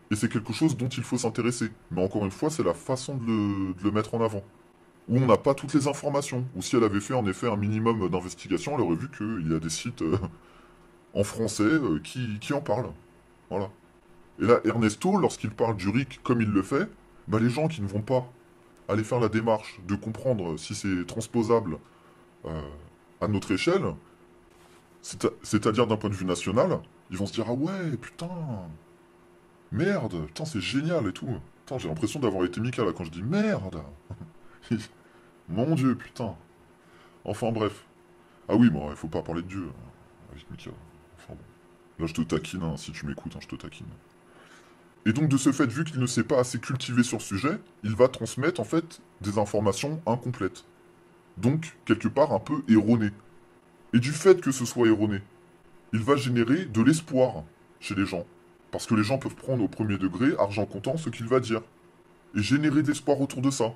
Et c'est quelque chose dont il faut s'intéresser. Mais encore une fois, c'est la façon de le mettre en avant. Où on n'a pas toutes les informations. Ou si elle avait fait en effet un minimum d'investigation, elle aurait vu qu'il y a des sites en français qui en parlent. Voilà. Et là, Ernesto, lorsqu'il parle du RIC comme il le fait, bah les gens qui ne vont pas aller faire la démarche de comprendre si c'est transposable à notre échelle, c'est-à-dire d'un point de vue national, ils vont se dire « Ah ouais, putain, merde, putain, c'est génial et tout. Putain, j'ai l'impression d'avoir été Mika là quand je dis merde. Mon Dieu, putain. Enfin bref. Ah oui, bon, il faut pas parler de Dieu avec Mika. Enfin bon. Là, je te taquine, hein, si tu m'écoutes, hein, je te taquine. Et donc, de ce fait, vu qu'il ne s'est pas assez cultivé sur ce sujet, il va transmettre, en fait, des informations incomplètes. Donc, quelque part, un peu erronées. Et du fait que ce soit erroné, il va générer de l'espoir chez les gens. Parce que les gens peuvent prendre au premier degré, argent comptant, ce qu'il va dire. Et générer de l'espoir autour de ça.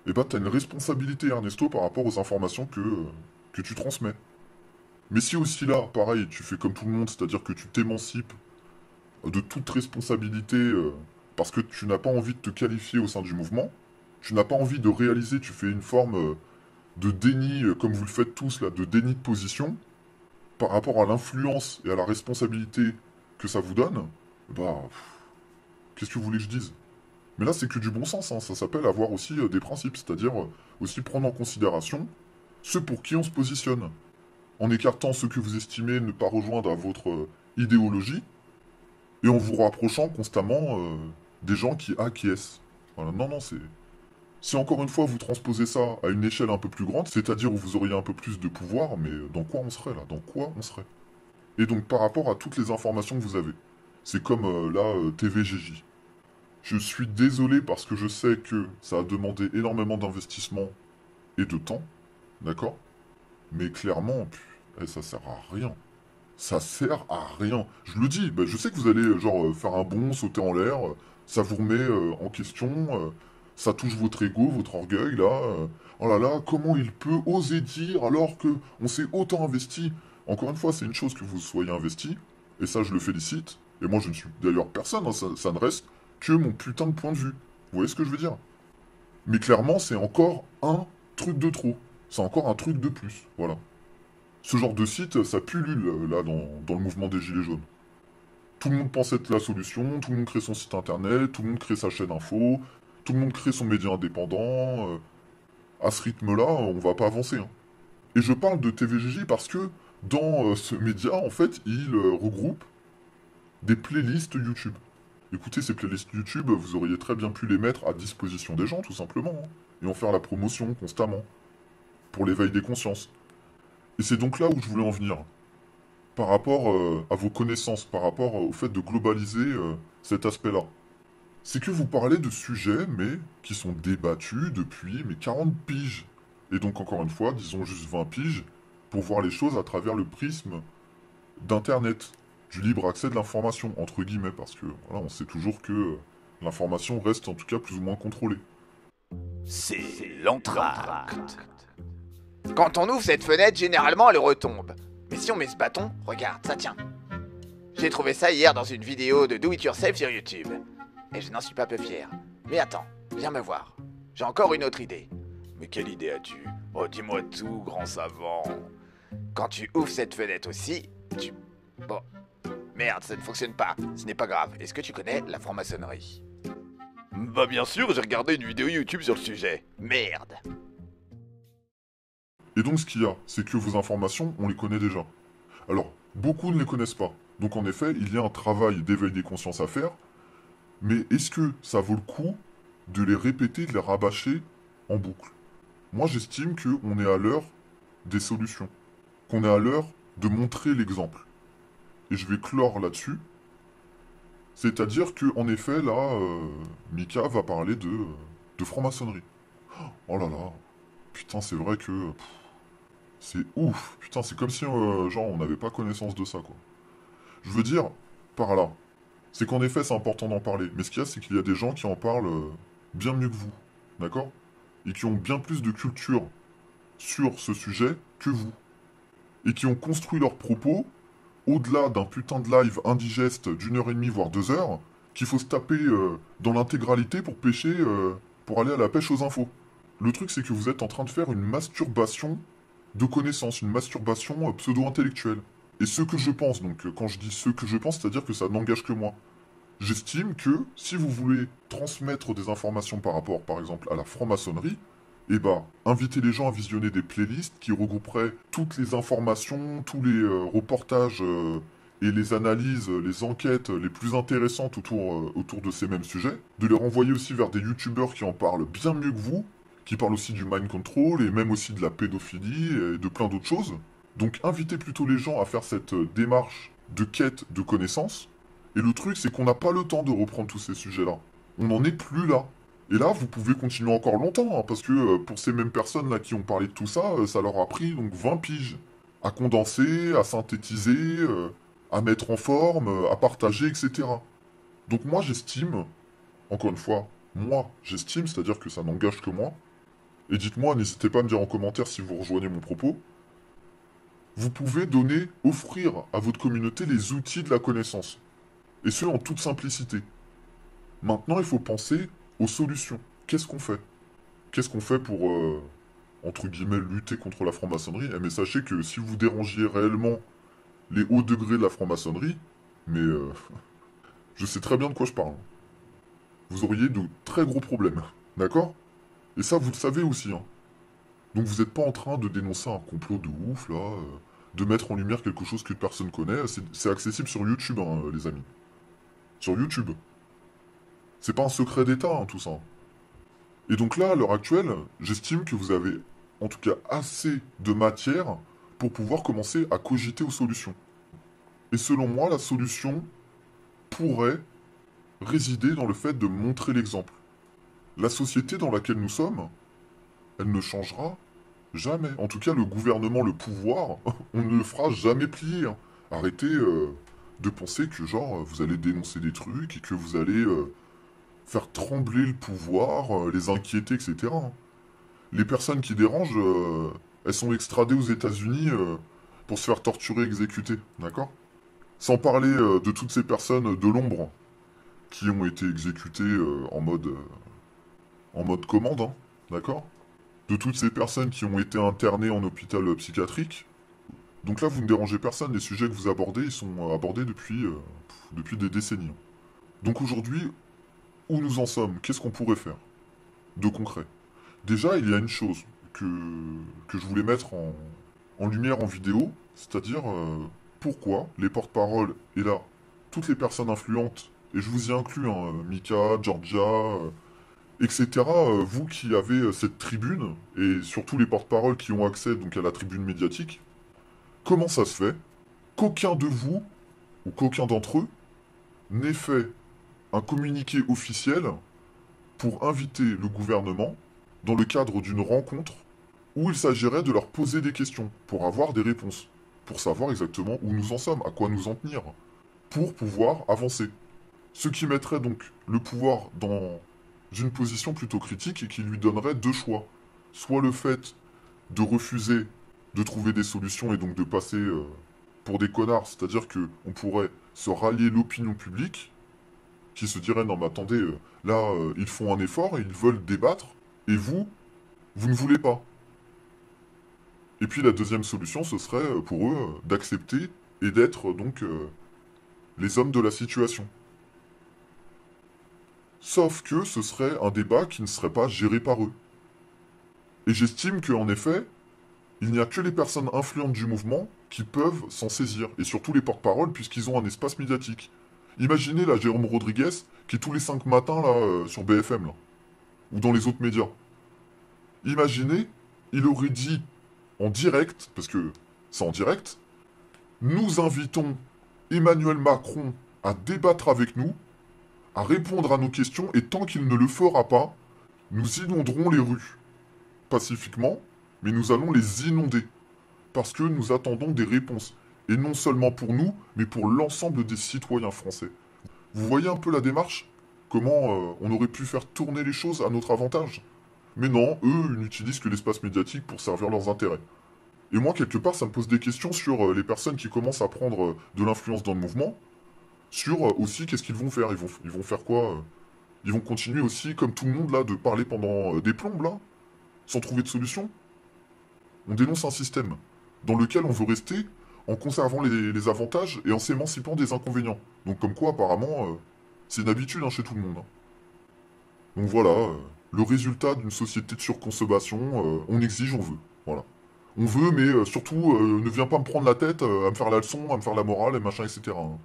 eh ben t'as une responsabilité, Ernesto, par rapport aux informations que tu transmets. Mais si aussi là, pareil, tu fais comme tout le monde, c'est-à-dire que tu t'émancipes de toute responsabilité parce que tu n'as pas envie de te qualifier au sein du mouvement, tu n'as pas envie de réaliser, tu fais une forme de déni, comme vous le faites tous là, de déni de position, par rapport à l'influence et à la responsabilité que ça vous donne, bah, qu'est-ce que vous voulez que je dise? Mais là, c'est que du bon sens, hein. Ça s'appelle avoir aussi des principes, c'est-à-dire aussi prendre en considération ceux pour qui on se positionne, en écartant ceux que vous estimez ne pas rejoindre à votre idéologie, et en vous rapprochant constamment des gens qui acquiescent. Voilà, non, non, c'est... Si encore une fois vous transposez ça à une échelle un peu plus grande, c'est-à-dire où vous auriez un peu plus de pouvoir, mais dans quoi on serait là? Dans quoi on serait? Et donc par rapport à toutes les informations que vous avez, c'est comme TVGJ. Je suis désolé parce que je sais que ça a demandé énormément d'investissement et de temps, d'accord? Mais clairement, ça sert à rien. Ça sert à rien. Je le dis, bah, je sais que vous allez faire un bond, sauter en l'air, ça vous remet en question, ça touche votre ego, votre orgueil, là. Oh là là, comment il peut oser dire alors que on s'est autant investi? Encore une fois, c'est une chose que vous soyez investi, et ça je le félicite, et moi je ne suis d'ailleurs personne, hein, ça ne reste que mon putain de point de vue. Vous voyez ce que je veux dire? Mais clairement, c'est encore un truc de trop. C'est encore un truc de plus, voilà. Ce genre de site, ça pullule là dans le mouvement des Gilets jaunes. Tout le monde pense être la solution, tout le monde crée son site internet, tout le monde crée sa chaîne info, tout le monde crée son média indépendant. À ce rythme-là, on va pas avancer, hein. Et je parle de TVGJ parce que dans ce média, en fait, il regroupe des playlists YouTube. Écoutez, ces playlists YouTube, vous auriez très bien pu les mettre à disposition des gens, tout simplement, hein, et en faire la promotion constamment, pour l'éveil des consciences. Et c'est donc là où je voulais en venir. Par rapport à vos connaissances, par rapport au fait de globaliser cet aspect-là. C'est que vous parlez de sujets, mais qui sont débattus depuis 40 piges. Et donc, encore une fois, disons juste 20 piges, pour voir les choses à travers le prisme d'Internet, du libre accès de l'information, entre guillemets, parce que voilà, on sait toujours que l'information reste en tout cas plus ou moins contrôlée. C'est l'entracte. Quand on ouvre cette fenêtre, généralement elle retombe. Mais si on met ce bâton, regarde, ça tient. J'ai trouvé ça hier dans une vidéo de Do It Yourself sur YouTube. Et je n'en suis pas peu fier. Mais attends, viens me voir. J'ai encore une autre idée. Mais quelle idée as-tu? Oh, dis-moi tout, grand savant. Quand tu ouvres cette fenêtre aussi, tu... Bon. Merde, ça ne fonctionne pas. Ce n'est pas grave. Est-ce que tu connais la franc-maçonnerie? Bah bien sûr, j'ai regardé une vidéo YouTube sur le sujet. Merde. Et donc ce qu'il y a, c'est que vos informations, on les connaît déjà. Alors, beaucoup ne les connaissent pas. Donc en effet, il y a un travail d'éveil des consciences à faire, mais est-ce que ça vaut le coup de les répéter, de les rabâcher en boucle? Moi j'estime qu'on est à l'heure des solutions, qu'on est à l'heure de montrer l'exemple. Et je vais clore là-dessus. C'est-à-dire que, en effet, là, Mika va parler de franc-maçonnerie. Oh là là, putain, c'est vrai que... c'est ouf. Putain, c'est comme si, on n'avait pas connaissance de ça, quoi. Je veux dire, par là, c'est qu'en effet, c'est important d'en parler. Mais ce qu'il y a, c'est qu'il y a des gens qui en parlent bien mieux que vous. D'accord? Et qui ont bien plus de culture sur ce sujet que vous. Et qui ont construit leurs propos au-delà d'un putain de live indigeste d'1 h 30 voire 2 heures, qu'il faut se taper dans l'intégralité pour pêcher, pour aller à la pêche aux infos. Le truc, c'est que vous êtes en train de faire une masturbation de connaissances, une masturbation pseudo-intellectuelle. Et ce que je pense, donc quand je dis ce que je pense, c'est-à-dire que ça n'engage que moi. J'estime que si vous voulez transmettre des informations par rapport, par exemple, à la franc-maçonnerie, eh ben, invitez les gens à visionner des playlists qui regrouperaient toutes les informations, tous les reportages et les analyses, les enquêtes les plus intéressantes autour de ces mêmes sujets. De les renvoyer aussi vers des youtubeurs qui en parlent bien mieux que vous, qui parlent aussi du mind control et même aussi de la pédophilie et de plein d'autres choses. Donc invitez plutôt les gens à faire cette démarche de quête de connaissances. Et le truc, c'est qu'on n'a pas le temps de reprendre tous ces sujets-là. On n'en est plus là. Et là, vous pouvez continuer encore longtemps, hein, parce que pour ces mêmes personnes-là qui ont parlé de tout ça, ça leur a pris donc 20 piges. À condenser, à synthétiser, à mettre en forme, à partager, etc. Donc moi, j'estime, encore une fois, moi, j'estime, c'est-à-dire que ça n'engage que moi, et dites-moi, n'hésitez pas à me dire en commentaire si vous rejoignez mon propos, vous pouvez offrir à votre communauté les outils de la connaissance. Et ce, en toute simplicité. Maintenant, il faut penser aux solutions. Qu'est-ce qu'on fait? Qu'est-ce qu'on fait pour, entre guillemets, lutter contre la franc-maçonnerie? Eh, mais sachez que si vous dérangiez réellement les hauts degrés de la franc-maçonnerie, mais je sais très bien de quoi je parle. Vous auriez de très gros problèmes, d'accord? Et ça, vous le savez aussi, hein. Donc vous n'êtes pas en train de dénoncer un complot de ouf, là, de mettre en lumière quelque chose que personne connaît. C'est accessible sur YouTube, hein, les amis. Sur YouTube. C'est pas un secret d'État, hein, tout ça. Et donc là, à l'heure actuelle, j'estime que vous avez, en tout cas, assez de matière pour pouvoir commencer à cogiter aux solutions. Et selon moi, la solution pourrait résider dans le fait de montrer l'exemple. La société dans laquelle nous sommes, elle ne changera jamais. En tout cas, le gouvernement, le pouvoir, on ne le fera jamais plier, hein. Arrêtez de penser que, genre, vous allez dénoncer des trucs et que vous allez faire trembler le pouvoir, les inquiéter, etc. Les personnes qui dérangent, elles sont extradées aux États-Unis pour se faire torturer, exécuter, d'accord? Sans parler de toutes ces personnes de l'ombre qui ont été exécutées en mode commande, hein, d'accord? De toutes ces personnes qui ont été internées en hôpital psychiatrique. Donc là, vous ne dérangez personne, les sujets que vous abordez, ils sont abordés depuis des décennies. Donc aujourd'hui, où nous en sommes? Qu'est-ce qu'on pourrait faire de concret? Déjà, il y a une chose que je voulais mettre en lumière en vidéo, c'est-à-dire pourquoi les porte-paroles, et là, toutes les personnes influentes, et je vous y inclus, hein, Mika, Georgia, etc., vous qui avez cette tribune, et surtout les porte-paroles qui ont accès donc à la tribune médiatique, comment ça se fait qu'aucun de vous, ou qu'aucun d'entre eux, n'ait fait un communiqué officiel pour inviter le gouvernement dans le cadre d'une rencontre où il s'agirait de leur poser des questions, pour avoir des réponses, pour savoir exactement où nous en sommes, à quoi nous en tenir, pour pouvoir avancer. Ce qui mettrait donc le pouvoir dans une position plutôt critique et qui lui donnerait deux choix. Soit le fait de refuser de trouver des solutions et donc de passer pour des connards, c'est-à-dire que on pourrait se rallier l'opinion publique, qui se dirait non mais attendez, là ils font un effort, ils veulent débattre, et vous ne voulez pas. Et puis la deuxième solution, ce serait pour eux d'accepter et d'être donc les hommes de la situation. Sauf que ce serait un débat qui ne serait pas géré par eux. Et j'estime qu'en effet, il n'y a que les personnes influentes du mouvement qui peuvent s'en saisir, et surtout les porte-paroles, puisqu'ils ont un espace médiatique. Imaginez là Jérôme Rodriguez, qui est tous les 5 matins là, sur BFM, là, ou dans les autres médias. Imaginez, il aurait dit en direct, parce que c'est en direct, nous invitons Emmanuel Macron à débattre avec nous, à répondre à nos questions, et tant qu'il ne le fera pas, nous inonderons les rues. Pacifiquement, mais nous allons les inonder. Parce que nous attendons des réponses. Et non seulement pour nous, mais pour l'ensemble des citoyens français. Vous voyez un peu la démarche? Comment on aurait pu faire tourner les choses à notre avantage? Mais non, eux, ils n'utilisent que l'espace médiatique pour servir leurs intérêts. Et moi, quelque part, ça me pose des questions sur les personnes qui commencent à prendre de l'influence dans le mouvement, sur aussi qu'est-ce qu'ils vont faire. Ils vont faire quoi? Ils vont continuer aussi, comme tout le monde là, de parler pendant des plombes là, sans trouver de solution? On dénonce un système dans lequel on veut rester en conservant les avantages et en s'émancipant des inconvénients. Donc comme quoi, apparemment, c'est une habitude hein, chez tout le monde. Hein. Donc voilà, le résultat d'une société de surconsommation, on exige, on veut. Voilà. On veut, mais surtout, ne viens pas me prendre la tête, à me faire la leçon, à me faire la morale, et machin, etc. Hein.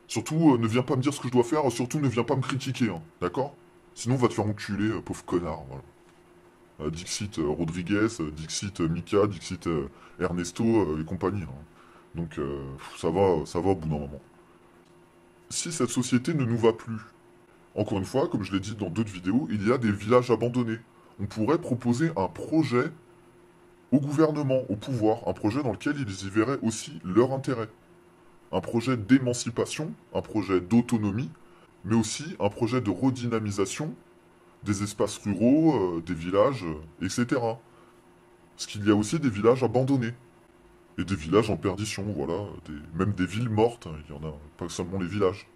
Surtout, ne viens pas me dire ce que je dois faire, surtout ne viens pas me critiquer, hein, d'accord? Sinon, on va te faire enculer, pauvre connard, voilà. Dixit Rodriguez, Dixit Mika, Dixit Ernesto et compagnie. Hein. Donc ça va au bout d'un moment. Si cette société ne nous va plus, encore une fois, comme je l'ai dit dans d'autres vidéos, il y a des villages abandonnés. On pourrait proposer un projet au gouvernement, au pouvoir, un projet dans lequel ils y verraient aussi leur intérêt. Un projet d'émancipation, un projet d'autonomie, mais aussi un projet de redynamisation des espaces ruraux, des villages, etc. Parce qu'il y a aussi des villages abandonnés. Et des villages en perdition, voilà. Même des villes mortes, hein, il y en a pas seulement les villages.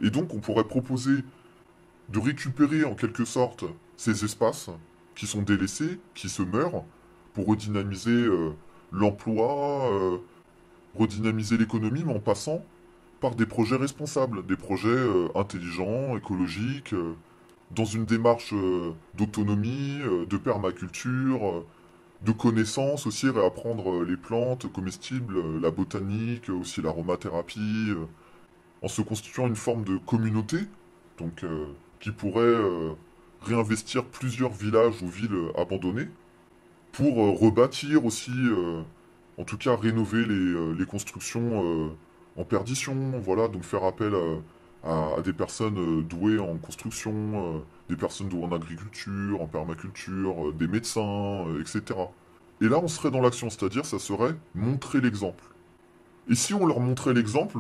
Et donc on pourrait proposer de récupérer en quelque sorte ces espaces qui sont délaissés, qui se meurent, pour redynamiser l'emploi, redynamiser l'économie, mais en passant par des projets responsables, des projets intelligents, écologiques, dans une démarche d'autonomie, de permaculture, de connaissances aussi, réapprendre les plantes comestibles, la botanique, aussi l'aromathérapie, en se constituant une forme de communauté, donc qui pourrait réinvestir plusieurs villages ou villes abandonnés, pour rebâtir aussi, en tout cas rénover les constructions en perdition, voilà, donc faire appel à des personnes douées en construction, des personnes douées en agriculture, en permaculture, des médecins, etc. Et là, on serait dans l'action, c'est-à-dire, ça serait montrer l'exemple. Et si on leur montrait l'exemple,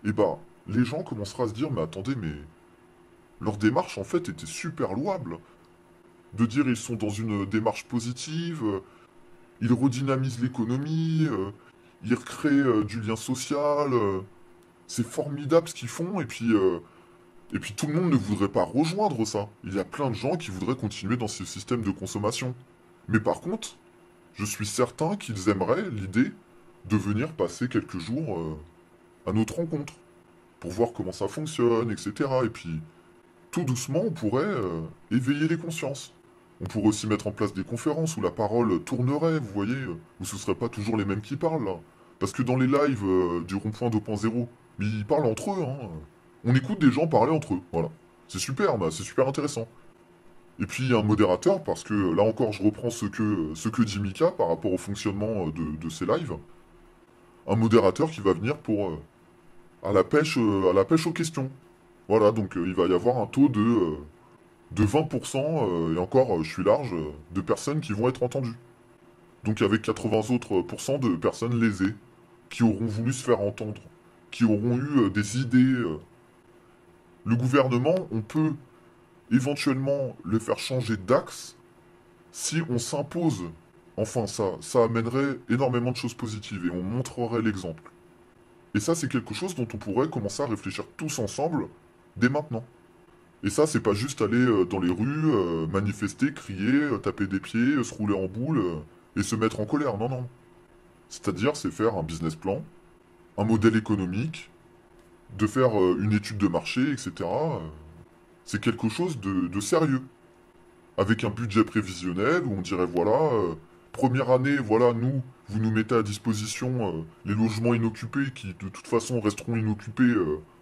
eh ben, les gens commenceraient à se dire, mais attendez, mais leur démarche, en fait, était super louable. De dire, ils sont dans une démarche positive, ils redynamisent l'économie, ils recréent du lien social, c'est formidable ce qu'ils font, et puis tout le monde ne voudrait pas rejoindre ça. Il y a plein de gens qui voudraient continuer dans ce système de consommation. Mais par contre, je suis certain qu'ils aimeraient l'idée de venir passer quelques jours à notre rencontre, pour voir comment ça fonctionne, etc. Et puis, tout doucement, on pourrait éveiller les consciences. On pourrait aussi mettre en place des conférences où la parole tournerait, vous voyez, où ce ne seraient pas toujours les mêmes qui parlent, là. Parce que dans les lives du rond-point 2.0, ils parlent entre eux, hein. On écoute des gens parler entre eux, voilà. C'est super, bah, c'est super intéressant. Et puis un modérateur, parce que là encore je reprends ce que dit Mika par rapport au fonctionnement de ces lives. Un modérateur qui va venir pour à la pêche aux questions. Voilà, donc il va y avoir un taux de 20%, et encore je suis large, de personnes qui vont être entendues. Donc avec 80 autres pourcents de personnes lésées, qui auront voulu se faire entendre, qui auront eu des idées. Le gouvernement, on peut éventuellement le faire changer d'axe si on s'impose. Enfin, ça amènerait énormément de choses positives et on montrerait l'exemple. Et ça, c'est quelque chose dont on pourrait commencer à réfléchir tous ensemble dès maintenant. Et ça, c'est pas juste aller dans les rues, manifester, crier, taper des pieds, se rouler en boule et se mettre en colère. Non, non. C'est-à-dire, c'est faire un business plan, un modèle économique, de faire une étude de marché, etc. C'est quelque chose de sérieux. Avec un budget prévisionnel où on dirait, voilà, première année, voilà, vous nous mettez à disposition les logements inoccupés qui, de toute façon, resteront inoccupés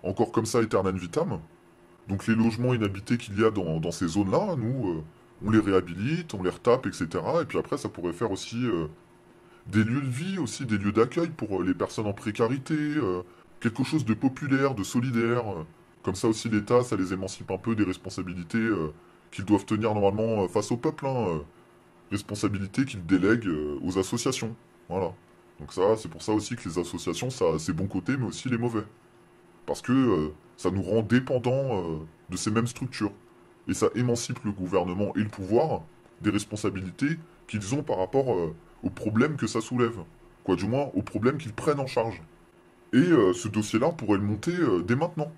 encore comme ça, aeternam vitam. Donc les logements inhabités qu'il y a dans ces zones-là, nous, on les réhabilite, on les retape, etc. Et puis après, ça pourrait faire aussi des lieux de vie, aussi des lieux d'accueil pour les personnes en précarité, quelque chose de populaire, de solidaire. Comme ça aussi, l'État, ça les émancipe un peu des responsabilités qu'ils doivent tenir normalement face au peuple. Hein, responsabilités qu'ils délèguent aux associations. Voilà. Donc ça, c'est pour ça aussi que les associations, ça a ses bons côtés, mais aussi les mauvais. Parce que ça nous rend dépendants de ces mêmes structures. Et ça émancipe le gouvernement et le pouvoir des responsabilités qu'ils ont par rapport aux problèmes que ça soulève. Quoi, du moins, aux problèmes qu'ils prennent en charge. Et ce dossier-là, on pourrait le monter dès maintenant.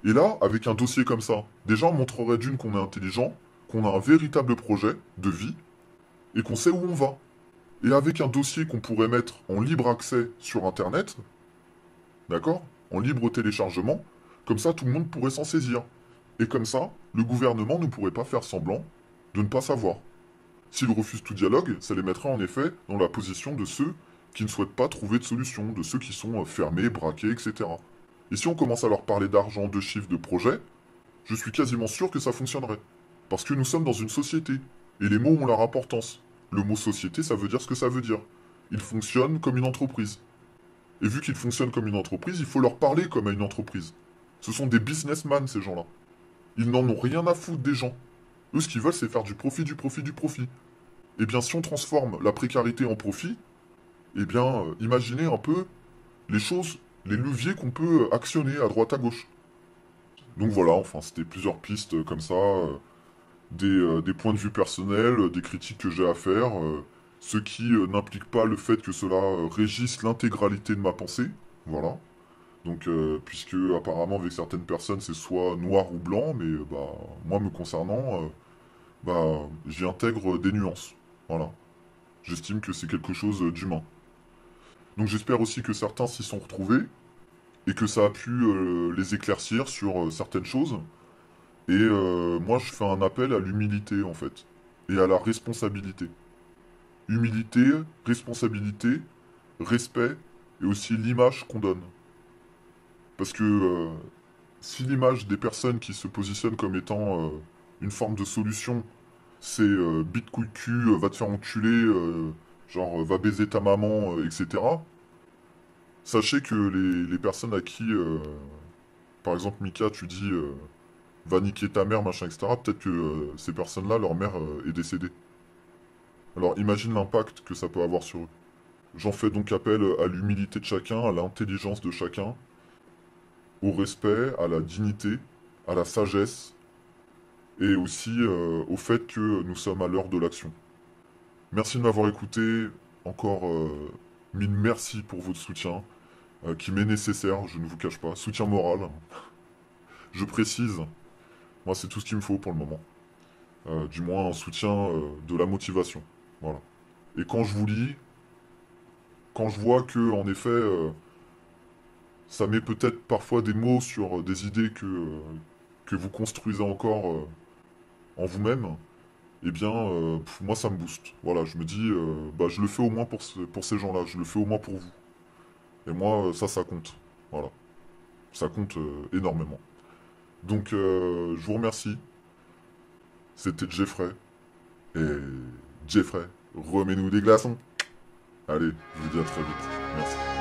Et là, avec un dossier comme ça, déjà on montrerait d'une qu'on est intelligent, qu'on a un véritable projet de vie, et qu'on sait où on va. Et avec un dossier qu'on pourrait mettre en libre accès sur Internet, d'accord, en libre téléchargement, comme ça tout le monde pourrait s'en saisir. Et comme ça, le gouvernement ne pourrait pas faire semblant de ne pas savoir. S'il refuse tout dialogue, ça les mettrait en effet dans la position de ceux qui ne souhaitent pas trouver de solution, de ceux qui sont fermés, braqués, etc. Et si on commence à leur parler d'argent, de chiffres, de projets, je suis quasiment sûr que ça fonctionnerait. Parce que nous sommes dans une société, et les mots ont leur importance. Le mot société, ça veut dire ce que ça veut dire. Il fonctionne comme une entreprise. Et vu qu'ils fonctionnent comme une entreprise, il faut leur parler comme à une entreprise. Ce sont des businessmen, ces gens-là. Ils n'en ont rien à foutre des gens. Eux, ce qu'ils veulent, c'est faire du profit, du profit, du profit. Eh bien, si on transforme la précarité en profit, eh bien, imaginez un peu les choses, les leviers qu'on peut actionner à droite à gauche. Donc voilà, enfin, c'était plusieurs pistes comme ça, des points de vue personnels, des critiques que j'ai à faire, ce qui n'implique pas le fait que cela régisse l'intégralité de ma pensée. Voilà. Donc, puisque apparemment avec certaines personnes c'est soit noir ou blanc, mais bah moi me concernant, bah j'y intègre des nuances. Voilà. J'estime que c'est quelque chose d'humain. Donc j'espère aussi que certains s'y sont retrouvés et que ça a pu les éclaircir sur certaines choses. Et moi je fais un appel à l'humilité en fait et à la responsabilité. Humilité, responsabilité, respect et aussi l'image qu'on donne. Parce que si l'image des personnes qui se positionnent comme étant une forme de solution, c'est bite couille cul, va te faire enculer, genre va baiser ta maman, etc. Sachez que les personnes à qui, par exemple Mika, tu dis va niquer ta mère, machin, etc., peut-être que ces personnes-là, leur mère est décédée. Alors imagine l'impact que ça peut avoir sur eux. J'en fais donc appel à l'humilité de chacun, à l'intelligence de chacun, au respect, à la dignité, à la sagesse, et aussi au fait que nous sommes à l'heure de l'action. Merci de m'avoir écouté, encore mille merci pour votre soutien, qui m'est nécessaire, je ne vous cache pas, soutien moral, je précise, moi c'est tout ce qu'il me faut pour le moment. Du moins un soutien de la motivation, voilà. Et quand je vous lis, quand je vois que, en effet, ça met peut-être parfois des mots sur des idées que vous construisez encore en vous-même, eh bien, moi, ça me booste. Voilà, je me dis, bah, je le fais au moins pour ces gens-là, je le fais au moins pour vous. Et moi, ça compte. Voilà. Ça compte énormément. Donc, je vous remercie. C'était Jeffrey. Et Jeffrey, remets-nous des glaçons. Allez, je vous dis à très vite. Merci.